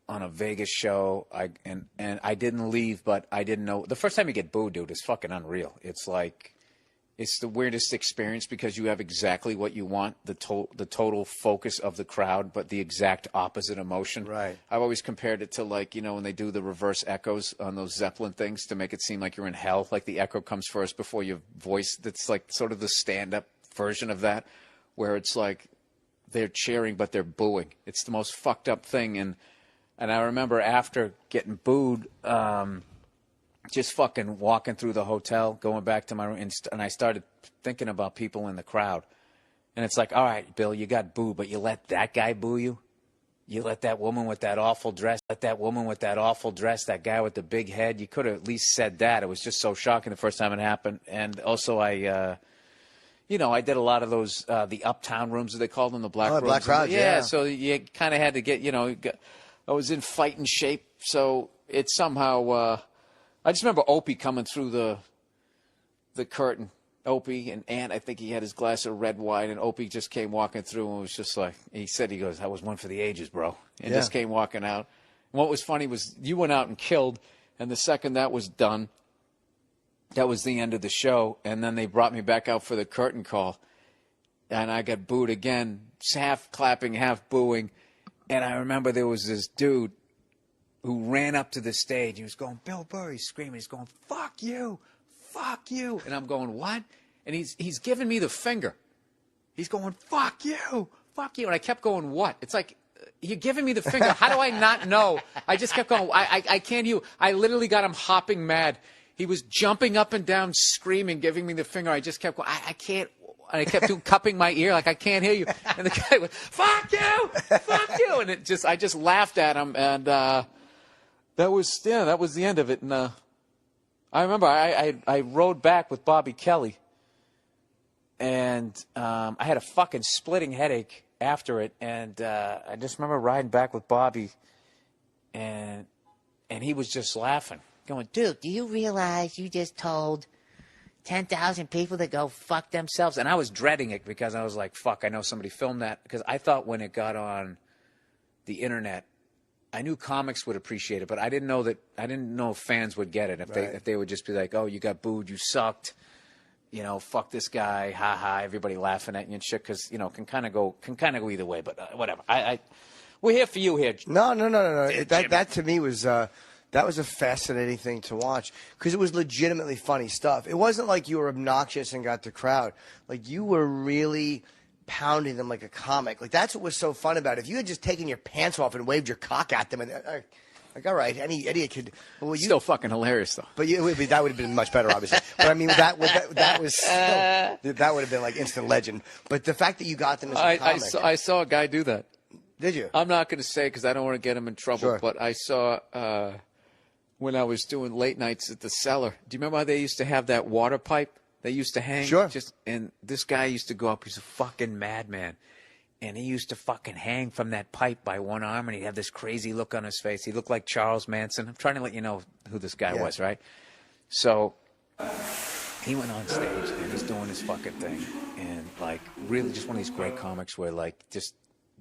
a Vegas show. And I didn't leave, but I didn't know. The first time you get booed, dude, is fucking unreal. It's like, it's the weirdest experience because you have exactly what you want, the total focus of the crowd, but the exact opposite emotion. Right. I've always compared it to, like, you know, when they do the reverse echoes on those Zeppelin things to make it seem like you're in hell. Like the echo comes first before your voice. That's like sort of the stand-up version of that, where it's like they're cheering but they're booing. It's the most fucked up thing. And I remember after getting booed, just fucking walking through the hotel, going back to my room, and I started thinking about people in the crowd. And it's like, all right, Bill, you got booed, but you let that guy boo you? You let that woman with that awful dress, that guy with the big head, you could have at least said that. It was just so shocking the first time it happened. And also I did a lot of those, the uptown rooms, as they called them, the black rooms. Black crowds, yeah. So you kind of had to get, I was in fighting shape. So it somehow, I just remember Opie coming through the curtain Opie and Ant, I think he had his glass of red wine, and Opie just came walking through and was just like, he goes, that was one for the ages, bro. And just came walking out. And what was funny was you went out and killed, and the second that was done, that was the end of the show. And then they brought me back out for the curtain call, and I got booed again, half clapping, half booing. And I remember there was this dude who ran up to the stage. He was going, Bill Burr, he's screaming. He's going, fuck you, fuck you. And I'm going, what? And he's giving me the finger. He's going, fuck you, fuck you. And I kept going, what? It's like, you're giving me the finger. How do I not know? I just kept going, I can't hear you. I literally got him hopping mad. He was jumping up and down, screaming, giving me the finger. I just kept going, I can't. And I kept cupping my ear like, I can't hear you. And the guy went, fuck you, fuck you. And I just laughed at him. And that was the end of it. And I remember I rode back with Bobby Kelly. And I had a fucking splitting headache after it. And I just remember riding back with Bobby. And he was just laughing, going, dude, do you realize you just told 10,000 people to go fuck themselves? And I was dreading it because I was like, fuck, I know somebody filmed that. Because I thought when it got on the internet, I knew comics would appreciate it, but I didn't know fans would get it. If they would just be like, oh, you got booed, you sucked, fuck this guy, ha ha, everybody laughing at you and shit, because can kind of go either way. But whatever. We're here for you here. No. That to me was that was a fascinating thing to watch because it was legitimately funny stuff. It wasn't like you were obnoxious and got the crowd. Like, you were really pounding them like a comic. Like, that's what was so fun about it. If you had just taken your pants off and waved your cock at them, and like, all right, any idiot could. Well, still fucking hilarious though. But that would have been much better, obviously. But I mean, that was still, that would have been like instant legend. But the fact that you got them as a comic, I saw a guy do that. Did you? I'm not going to say because I don't want to get him in trouble. Sure. But I saw. When I was doing late nights at the Cellar. Do you remember how they used to have that water pipe they used to hang? Sure. And this guy used to go up. He's a fucking madman. And he used to fucking hang from that pipe by one arm, and he'd have this crazy look on his face. He looked like Charles Manson. I'm trying to let you know who this guy was, right? So he went on stage, and he's doing his fucking thing. And, like, really just one of these great comics where, like, just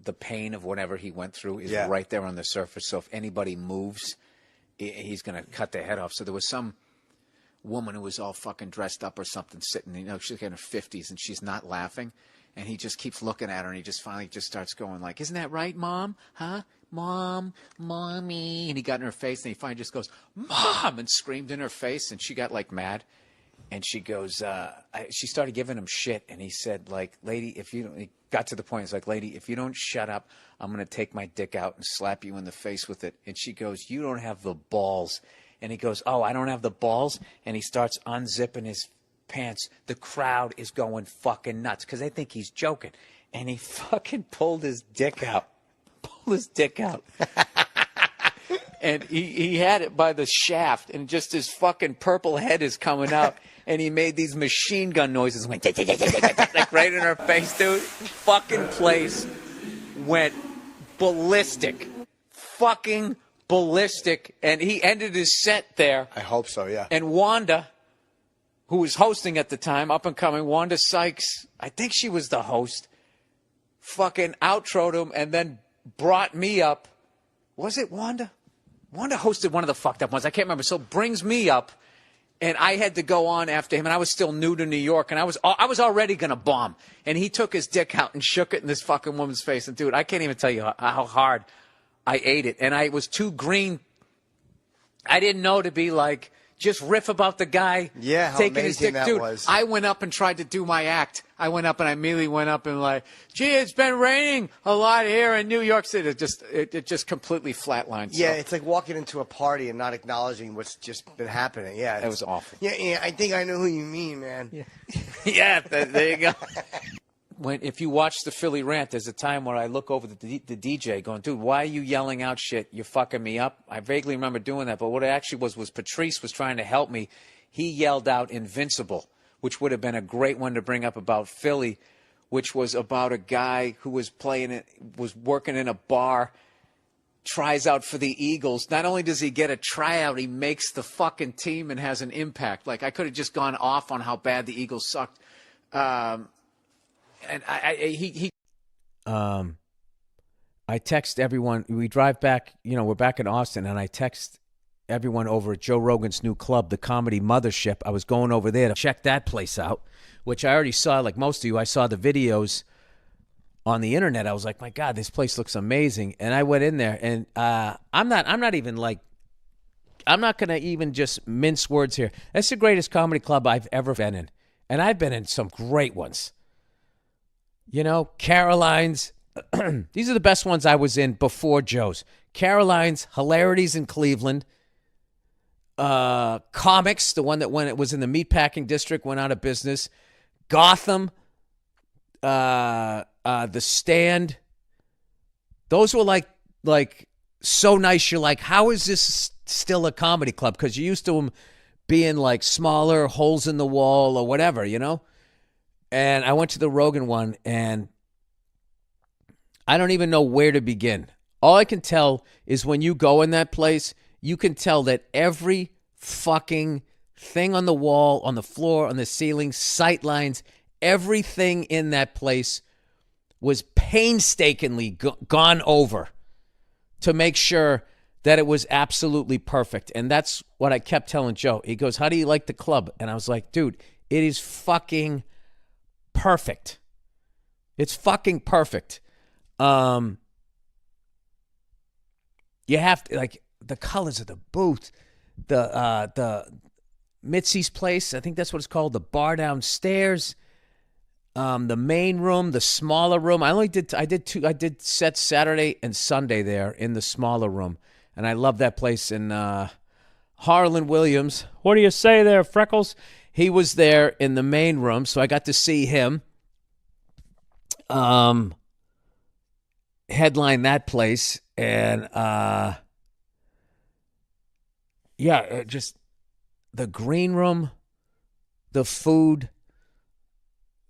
the pain of whatever he went through is right there on the surface. So if anybody moves, he's going to cut their head off. So there was some woman who was all fucking dressed up or something sitting, she's in her 50s and she's not laughing. And he just keeps looking at her and he just finally just starts going like, isn't that right, Mom? Huh? Mom, Mommy. And he got in her face and he finally just goes, Mom, and screamed in her face. And she got like mad. And she goes, she started giving him shit. And he said, like, lady, he got to the point, it's like, lady, if you don't shut up, I'm going to take my dick out and slap you in the face with it. And she goes, you don't have the balls. And he goes, oh, I don't have the balls? And he starts unzipping his pants. The crowd is going fucking nuts because they think he's joking. And he fucking pulled his dick out. And he had it by the shaft, and just his fucking purple head is coming out. And he made these machine gun noises, went like right in her face, dude. Fucking place went ballistic, fucking ballistic. And he ended his set there. I hope so, yeah. And Wanda, who was hosting at the time, up and coming, Wanda Sykes, I think she was the host, fucking outroed him and then brought me up. Was it Wanda? Wanda hosted one of the fucked up ones. I can't remember. So brings me up, and I had to go on after him, and I was still new to New York, and I was already going to bomb. And he took his dick out and shook it in this fucking woman's face. And, dude, I can't even tell you how hard I ate it. And I was too green. I didn't know to be like, just riff about the guy taking his dick. Dude, I went up and tried to do my act. I immediately went up and like, gee, it's been raining a lot here in New York City. It just completely flatlined. Yeah, it's like walking into a party and not acknowledging what's just been happening. Yeah, it was awful. Yeah, I think I know who you mean, man. Yeah, yeah, there you go. If you watch the Philly rant, there's a time where I look over the DJ going, dude, why are you yelling out shit? You're fucking me up. I vaguely remember doing that, but what it actually was Patrice was trying to help me. He yelled out Invincible, which would have been a great one to bring up about Philly, which was about a guy who was working in a bar, tries out for the Eagles. Not only does he get a tryout, he makes the fucking team and has an impact. Like, I could have just gone off on how bad the Eagles sucked. And I text everyone. We drive back, we're back in Austin, and I text everyone over at Joe Rogan's new club, the Comedy Mothership. I was going over there to check that place out, which I already saw, like most of you. I saw the videos on the internet. I was like, my God, this place looks amazing. And I went in there, and I'm not going to even just mince words here. That's the greatest comedy club I've ever been in. And I've been in some great ones. Caroline's. These are the best ones I was in before Joe's. Caroline's, Hilarities in Cleveland. Comics, the one that when it was in the meatpacking district went out of business. Gotham. The Stand. Those were like so nice. You're like, how is this still a comedy club? Because you're used to them being like smaller, holes in the wall or whatever, And I went to the Rogan one, and I don't even know where to begin. All I can tell is when you go in that place, you can tell that every fucking thing on the wall, on the floor, on the ceiling, sight lines, everything in that place was painstakingly gone over to make sure that it was absolutely perfect. And that's what I kept telling Joe. He goes, how do you like the club? And I was like, dude, it is fucking perfect. It's fucking perfect. You have to, like, the colors of the booth, the Mitzi's place, I think that's what it's called, the bar downstairs, the main room, the smaller room. I did sets Saturday and Sunday there in the smaller room, and I love that place. And Harlan Williams, what do you say there, Freckles? He was there in the main room, so I got to see him headline that place. And just the green room, the food,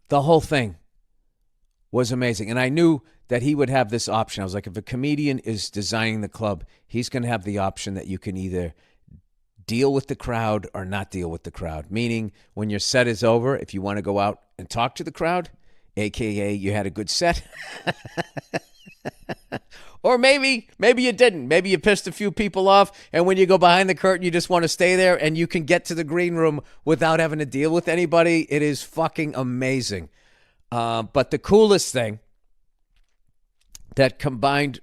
the whole thing was amazing. And I knew that he would have this option. I was like, if a comedian is designing the club, he's going to have the option that you can either deal with the crowd or not deal with the crowd. Meaning, when your set is over, if you want to go out and talk to the crowd, a.k.a. you had a good set. Or maybe you didn't. Maybe you pissed a few people off, and when you go behind the curtain, you just want to stay there, and you can get to the green room without having to deal with anybody. It is fucking amazing. But the coolest thing that combined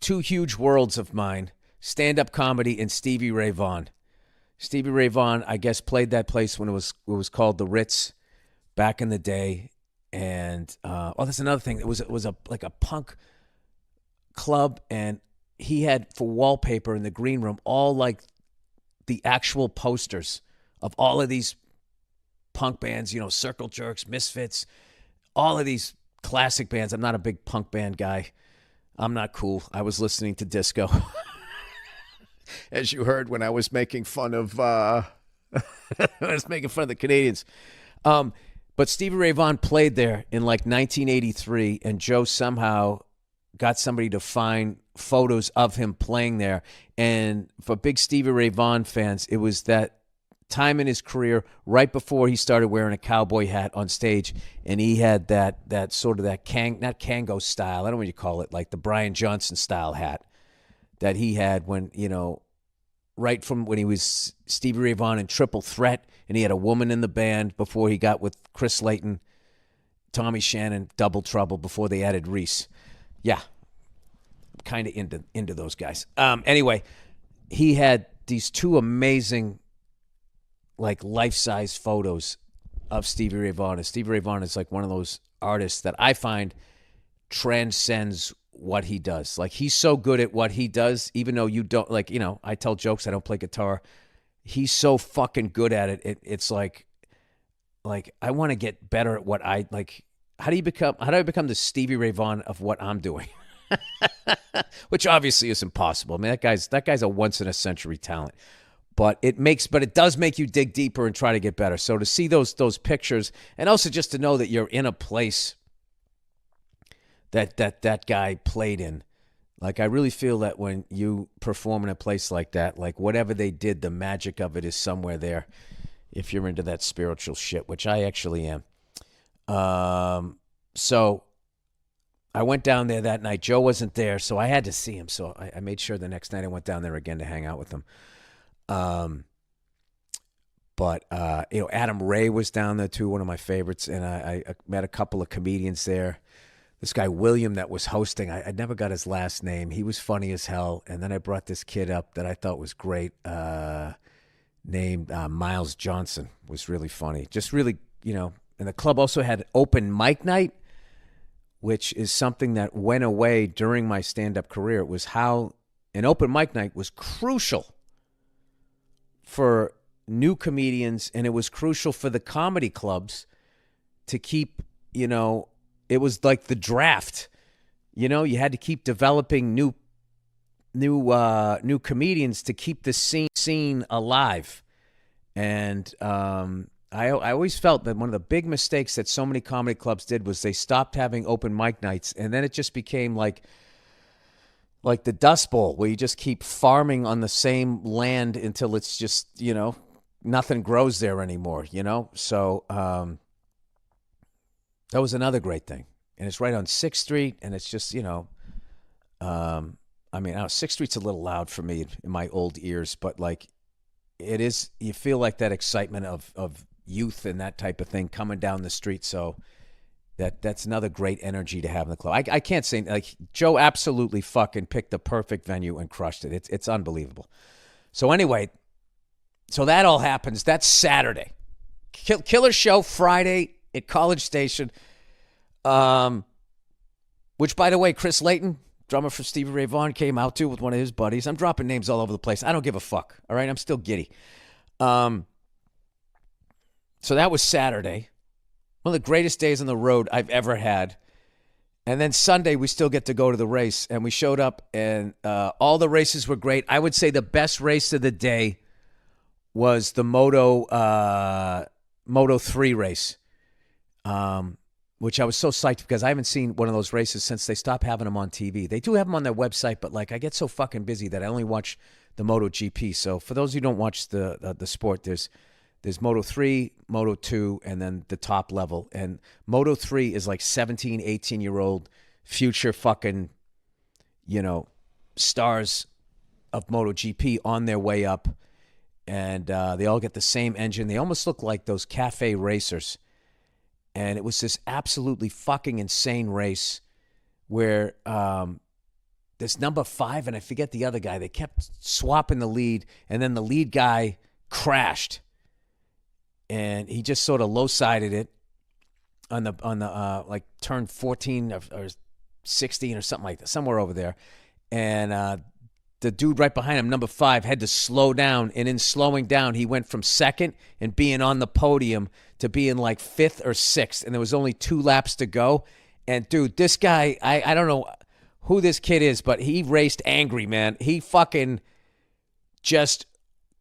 two huge worlds of mine, stand-up comedy and Stevie Ray Vaughan. Stevie Ray Vaughan, I guess, played that place when it was called the Ritz back in the day. And that's another thing. It was like a punk club, and he had for wallpaper in the green room all like the actual posters of all of these punk bands, Circle Jerks, Misfits, all of these classic bands. I'm not a big punk band guy. I'm not cool. I was listening to disco, as you heard when I was making fun of the Canadians. But Stevie Ray Vaughan played there in like 1983, and Joe somehow got somebody to find photos of him playing there. And for big Stevie Ray Vaughan fans, it was that time in his career right before he started wearing a cowboy hat on stage, and he had that sort of that not Kango style, I don't know what you call it, like the Brian Johnson style hat that he had when, right from when he was Stevie Ray Vaughan in Triple Threat, and he had a woman in the band before he got with Chris Layton, Tommy Shannon, Double Trouble, before they added Reese. Yeah, kind of into those guys. Anyway, he had these two amazing, like, life-size photos of Stevie Ray Vaughan. And Stevie Ray Vaughan is like one of those artists that I find transcends what he does. Like, he's so good at what he does, even though you don't, like, I tell jokes, I don't play guitar. He's so fucking good at it. It's like I want to get better at what I like. How do I become the Stevie Ray Vaughan of what I'm doing? Which obviously is impossible. I mean, that guy's a once in a century talent. But it does make you dig deeper and try to get better. So to see those pictures, and also just to know that you're in a place that guy played in. Like, I really feel that when you perform in a place like that, like whatever they did, the magic of it is somewhere there. If you're into that spiritual shit, which I actually am. So I went down there that night. Joe wasn't there, so I had to see him. So I made sure the next night I went down there again to hang out with him. But Adam Ray was down there too, one of my favorites, and I met a couple of comedians there. This guy, William, that was hosting, I never got his last name. He was funny as hell. And then I brought this kid up that I thought was great, named Miles Johnson, was really funny. Just really, and the club also had open mic night, which is something that went away during my stand-up career. It was how an open mic night was crucial for new comedians, and it was crucial for the comedy clubs to keep, it was like the draft. You had to keep developing new comedians to keep the scene alive. And I always felt that one of the big mistakes that so many comedy clubs did was they stopped having open mic nights, and then it just became like the Dust Bowl, where you just keep farming on the same land until it's just, nothing grows there anymore, So that was another great thing. And it's right on 6th Street, and it's just, 6th Street's a little loud for me in my old ears, but like it is, you feel like that excitement of youth and that type of thing coming down the street. So that's another great energy to have in the club. I can't say, like, Joe absolutely fucking picked the perfect venue and crushed it. It's unbelievable. So anyway, so that all happens. That's Saturday. Killer show Friday at College Station. Which, by the way, Chris Layton, drummer for Stevie Ray Vaughan, came out too with one of his buddies. I'm dropping names all over the place. I don't give a fuck. All right, I'm still giddy. So that was Saturday. One of the greatest days on the road I've ever had. And then Sunday, we still get to go to the race. And we showed up, and all the races were great. I would say the best race of the day was the Moto 3 race, which I was so psyched because I haven't seen one of those races since they stopped having them on TV. They do have them on their website, but like I get so fucking busy that I only watch the Moto GP. So for those who don't watch the sport, there's Moto 3, Moto 2, and then the top level. And Moto 3 is like 17, 18-year-old future fucking, stars of Moto GP on their way up. And they all get the same engine. They almost look like those cafe racers. And it was this absolutely fucking insane race where this number 5, and I forget the other guy, they kept swapping the lead, and then the lead guy crashed. And he just sort of low-sided it on the like turn 14 or 16 or something like that, somewhere over there. And the dude right behind him, number 5, had to slow down. And in slowing down, he went from second and being on the podium to being like 5th or 6th. And there was only 2 laps to go. And dude, this guy, I don't know who this kid is, but he raced angry, man. He fucking just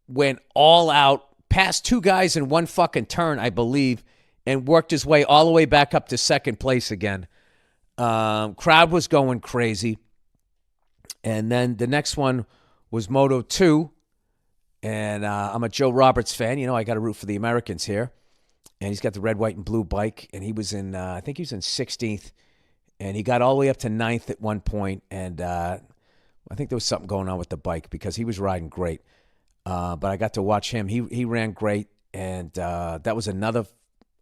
went all out, passed 2 guys in one fucking turn, I believe, and worked his way all the way back up to second place again. Crowd was going crazy. And then the next one was Moto 2. And I'm a Joe Roberts fan. I got to root for the Americans here. And he's got the red, white, and blue bike. And he was in, I think he was in 16th. And he got all the way up to 9th at one point. And I think there was something going on with the bike because he was riding great. But I got to watch him. He ran great. And that was another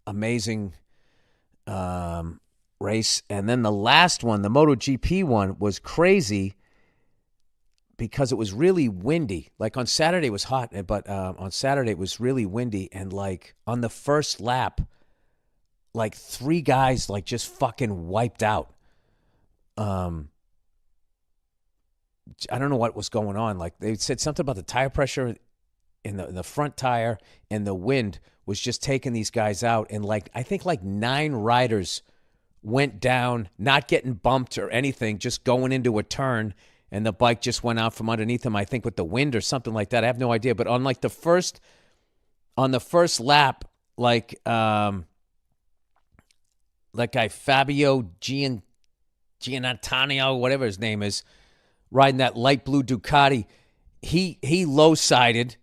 amazing race. And then the last one, the MotoGP one, was crazy because it was really windy. Like on Saturday it was hot, but on Saturday it was really windy. And like on the first lap, like 3 guys like just fucking wiped out. I don't know what was going on. Like they said something about the tire pressure in the front tire, and the wind was just taking these guys out. And like I think like 9 riders went down, not getting bumped or anything, just going into a turn. And the bike just went out from underneath him, I think, with the wind or something like that. I have no idea. But on the first lap, like guy Fabio Gianantonio, whatever his name is, riding that light blue Ducati. He low-sided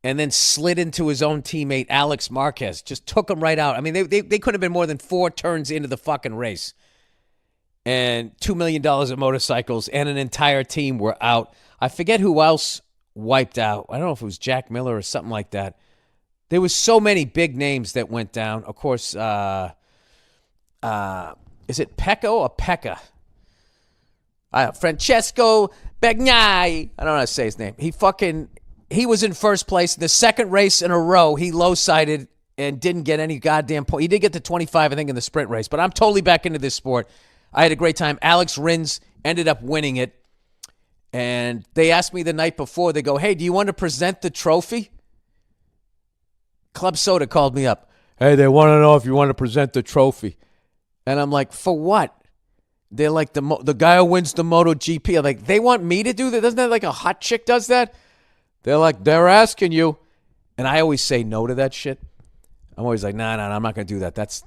and then slid into his own teammate, Alex Marquez. Just took him right out. I mean, they couldn't have been more than 4 turns into the fucking race. And $2 million of motorcycles and an entire team were out. I forget who else wiped out. I don't know if it was Jack Miller or something like that. There was so many big names that went down. Of course, is it Pecco or Pekka? Francesco Bagnai. I don't know how to say his name. He was in first place. The second race in a row, he low-sided and didn't get any goddamn point. He did get to 25, I think, in the sprint race. But I'm totally back into this sport. I had a great time. Alex Rins ended up winning it. And they asked me the night before, they go, hey, do you want to present the trophy? Club Soda called me up. Hey, they want to know if you want to present the trophy. And I'm like, for what? They're like, the guy who wins the MotoGP. I'm like, they want me to do that? Doesn't that like a hot chick does that? They're like, they're asking you. And I always say no to that shit. I'm always like, nah, I'm not going to do that. That's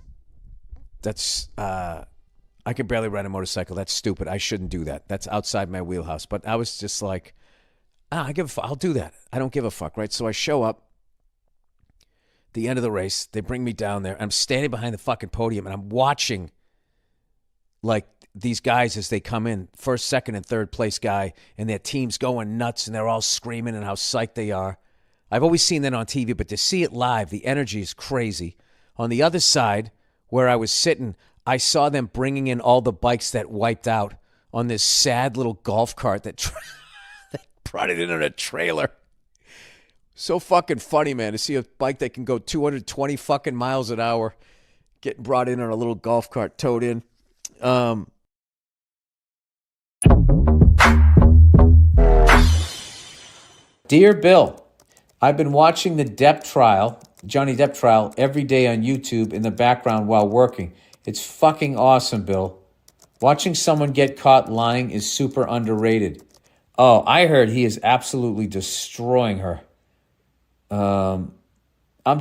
I can barely ride a motorcycle. That's stupid. I shouldn't do that. That's outside my wheelhouse. But I was just like, I give a fuck. I'll do that. I don't give a fuck, right? So I show up. The end of the race, they bring me down there. I'm standing behind the fucking podium, and I'm watching, like, these guys as they come in, first, second, and third place guy, and their team's going nuts, and they're all screaming and how psyched they are. I've always seen that on TV, but to see it live, the energy is crazy. On the other side, where I was sitting, I saw them bringing in all the bikes that wiped out on this sad little golf cart that brought it in on a trailer. So fucking funny, man, to see a bike that can go 220 fucking miles an hour getting brought in on a little golf cart, towed in. Dear Bill, I've been watching the Johnny Depp trial, every day on YouTube in the background while working. It's fucking awesome, Bill. Watching someone get caught lying is super underrated. Oh, I heard he is absolutely destroying her. I'm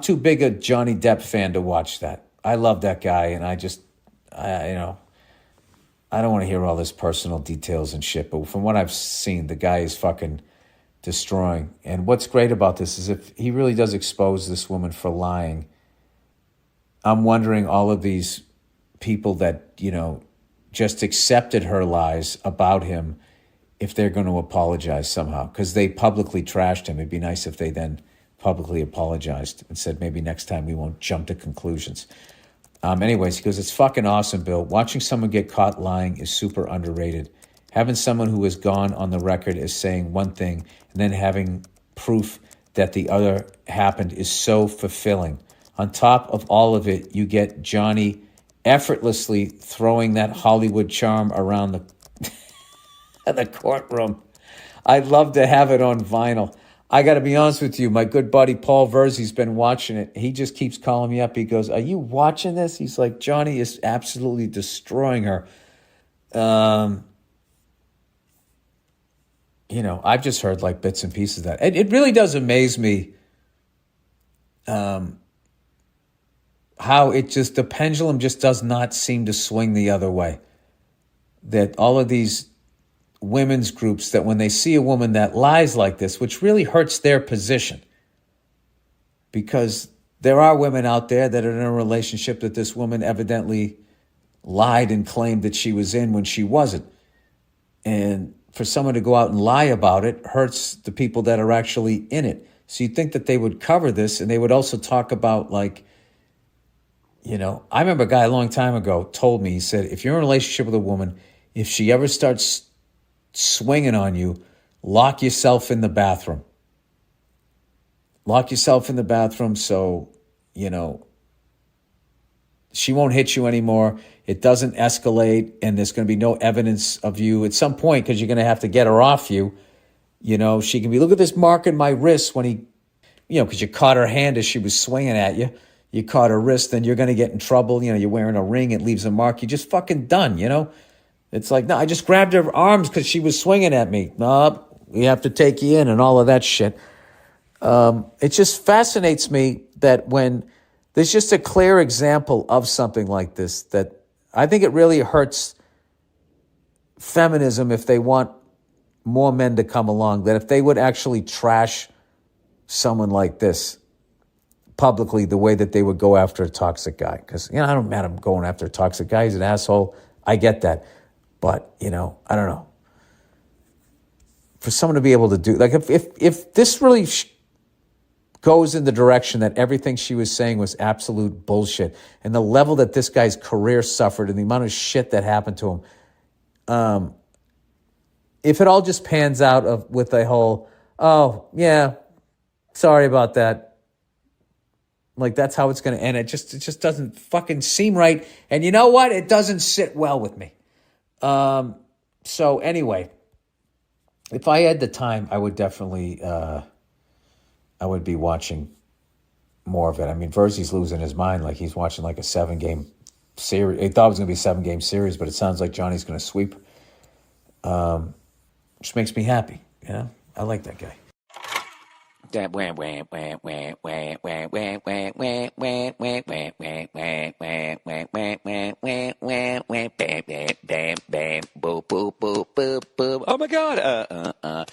too big a Johnny Depp fan to watch that. I love that guy, and I don't want to hear all this personal details and shit, but from what I've seen, the guy is fucking destroying. And what's great about this is if he really does expose this woman for lying, I'm wondering all of these people that, just accepted her lies about him, if they're going to apologize somehow, because they publicly trashed him. It'd be nice if they then publicly apologized and said, maybe next time we won't jump to conclusions. Anyways, he goes, it's fucking awesome, Bill. Watching someone get caught lying is super underrated. Having someone who has gone on the record as saying one thing and then having proof that the other happened is so fulfilling. On top of all of it, you get Johnny effortlessly throwing that Hollywood charm around the courtroom. I'd love to have it on vinyl. I got to be honest with you. My good buddy Paul Verzi's been watching it. He just keeps calling me up. He goes, are you watching this? He's like, Johnny is absolutely destroying her. I've just heard like bits and pieces of that. It really does amaze me how the pendulum just does not seem to swing the other way. That all of these women's groups, that when they see a woman that lies like this, which really hurts their position, because there are women out there that are in a relationship that this woman evidently lied and claimed that she was in when she wasn't. And for someone to go out and lie about it hurts the people that are actually in it. So you'd think that they would cover this, and they would also talk about, like, I remember a guy a long time ago told me, he said, if you're in a relationship with a woman, if she ever starts swinging on you, lock yourself in the bathroom. Lock yourself in the bathroom so, she won't hit you anymore. It doesn't escalate, and there's going to be no evidence of you at some point, because you're going to have to get her off you. She can be, look at this mark in my wrist when he, because you caught her hand as she was swinging at you. You caught her wrist, then you're going to get in trouble. You're wearing a ring, it leaves a mark. You're just fucking done, It's like, no, I just grabbed her arms because she was swinging at me. No, we have to take you in and all of that shit. It just fascinates me that when there's just a clear example of something like this, that I think it really hurts feminism, if they want more men to come along, that if they would actually trash someone like this publicly the way that they would go after a toxic guy. Because, I don't matter going after a toxic guy. He's an asshole. I get that. But, I don't know. For someone to be able to do, like, if this really goes in the direction that everything she was saying was absolute bullshit, and the level that this guy's career suffered and the amount of shit that happened to him, if it all just pans out with a whole, oh, yeah, sorry about that, like that's how it's going to end. It just doesn't fucking seem right. And you know what? It doesn't sit well with me. So anyway, if I had the time, I would definitely, I would be watching more of it. I mean, Verzi's losing his mind. Like he's watching like a 7-game series. He thought it was going to be a 7-game series, but it sounds like Johnny's going to sweep. Which makes me happy. I like that guy. Oh my God!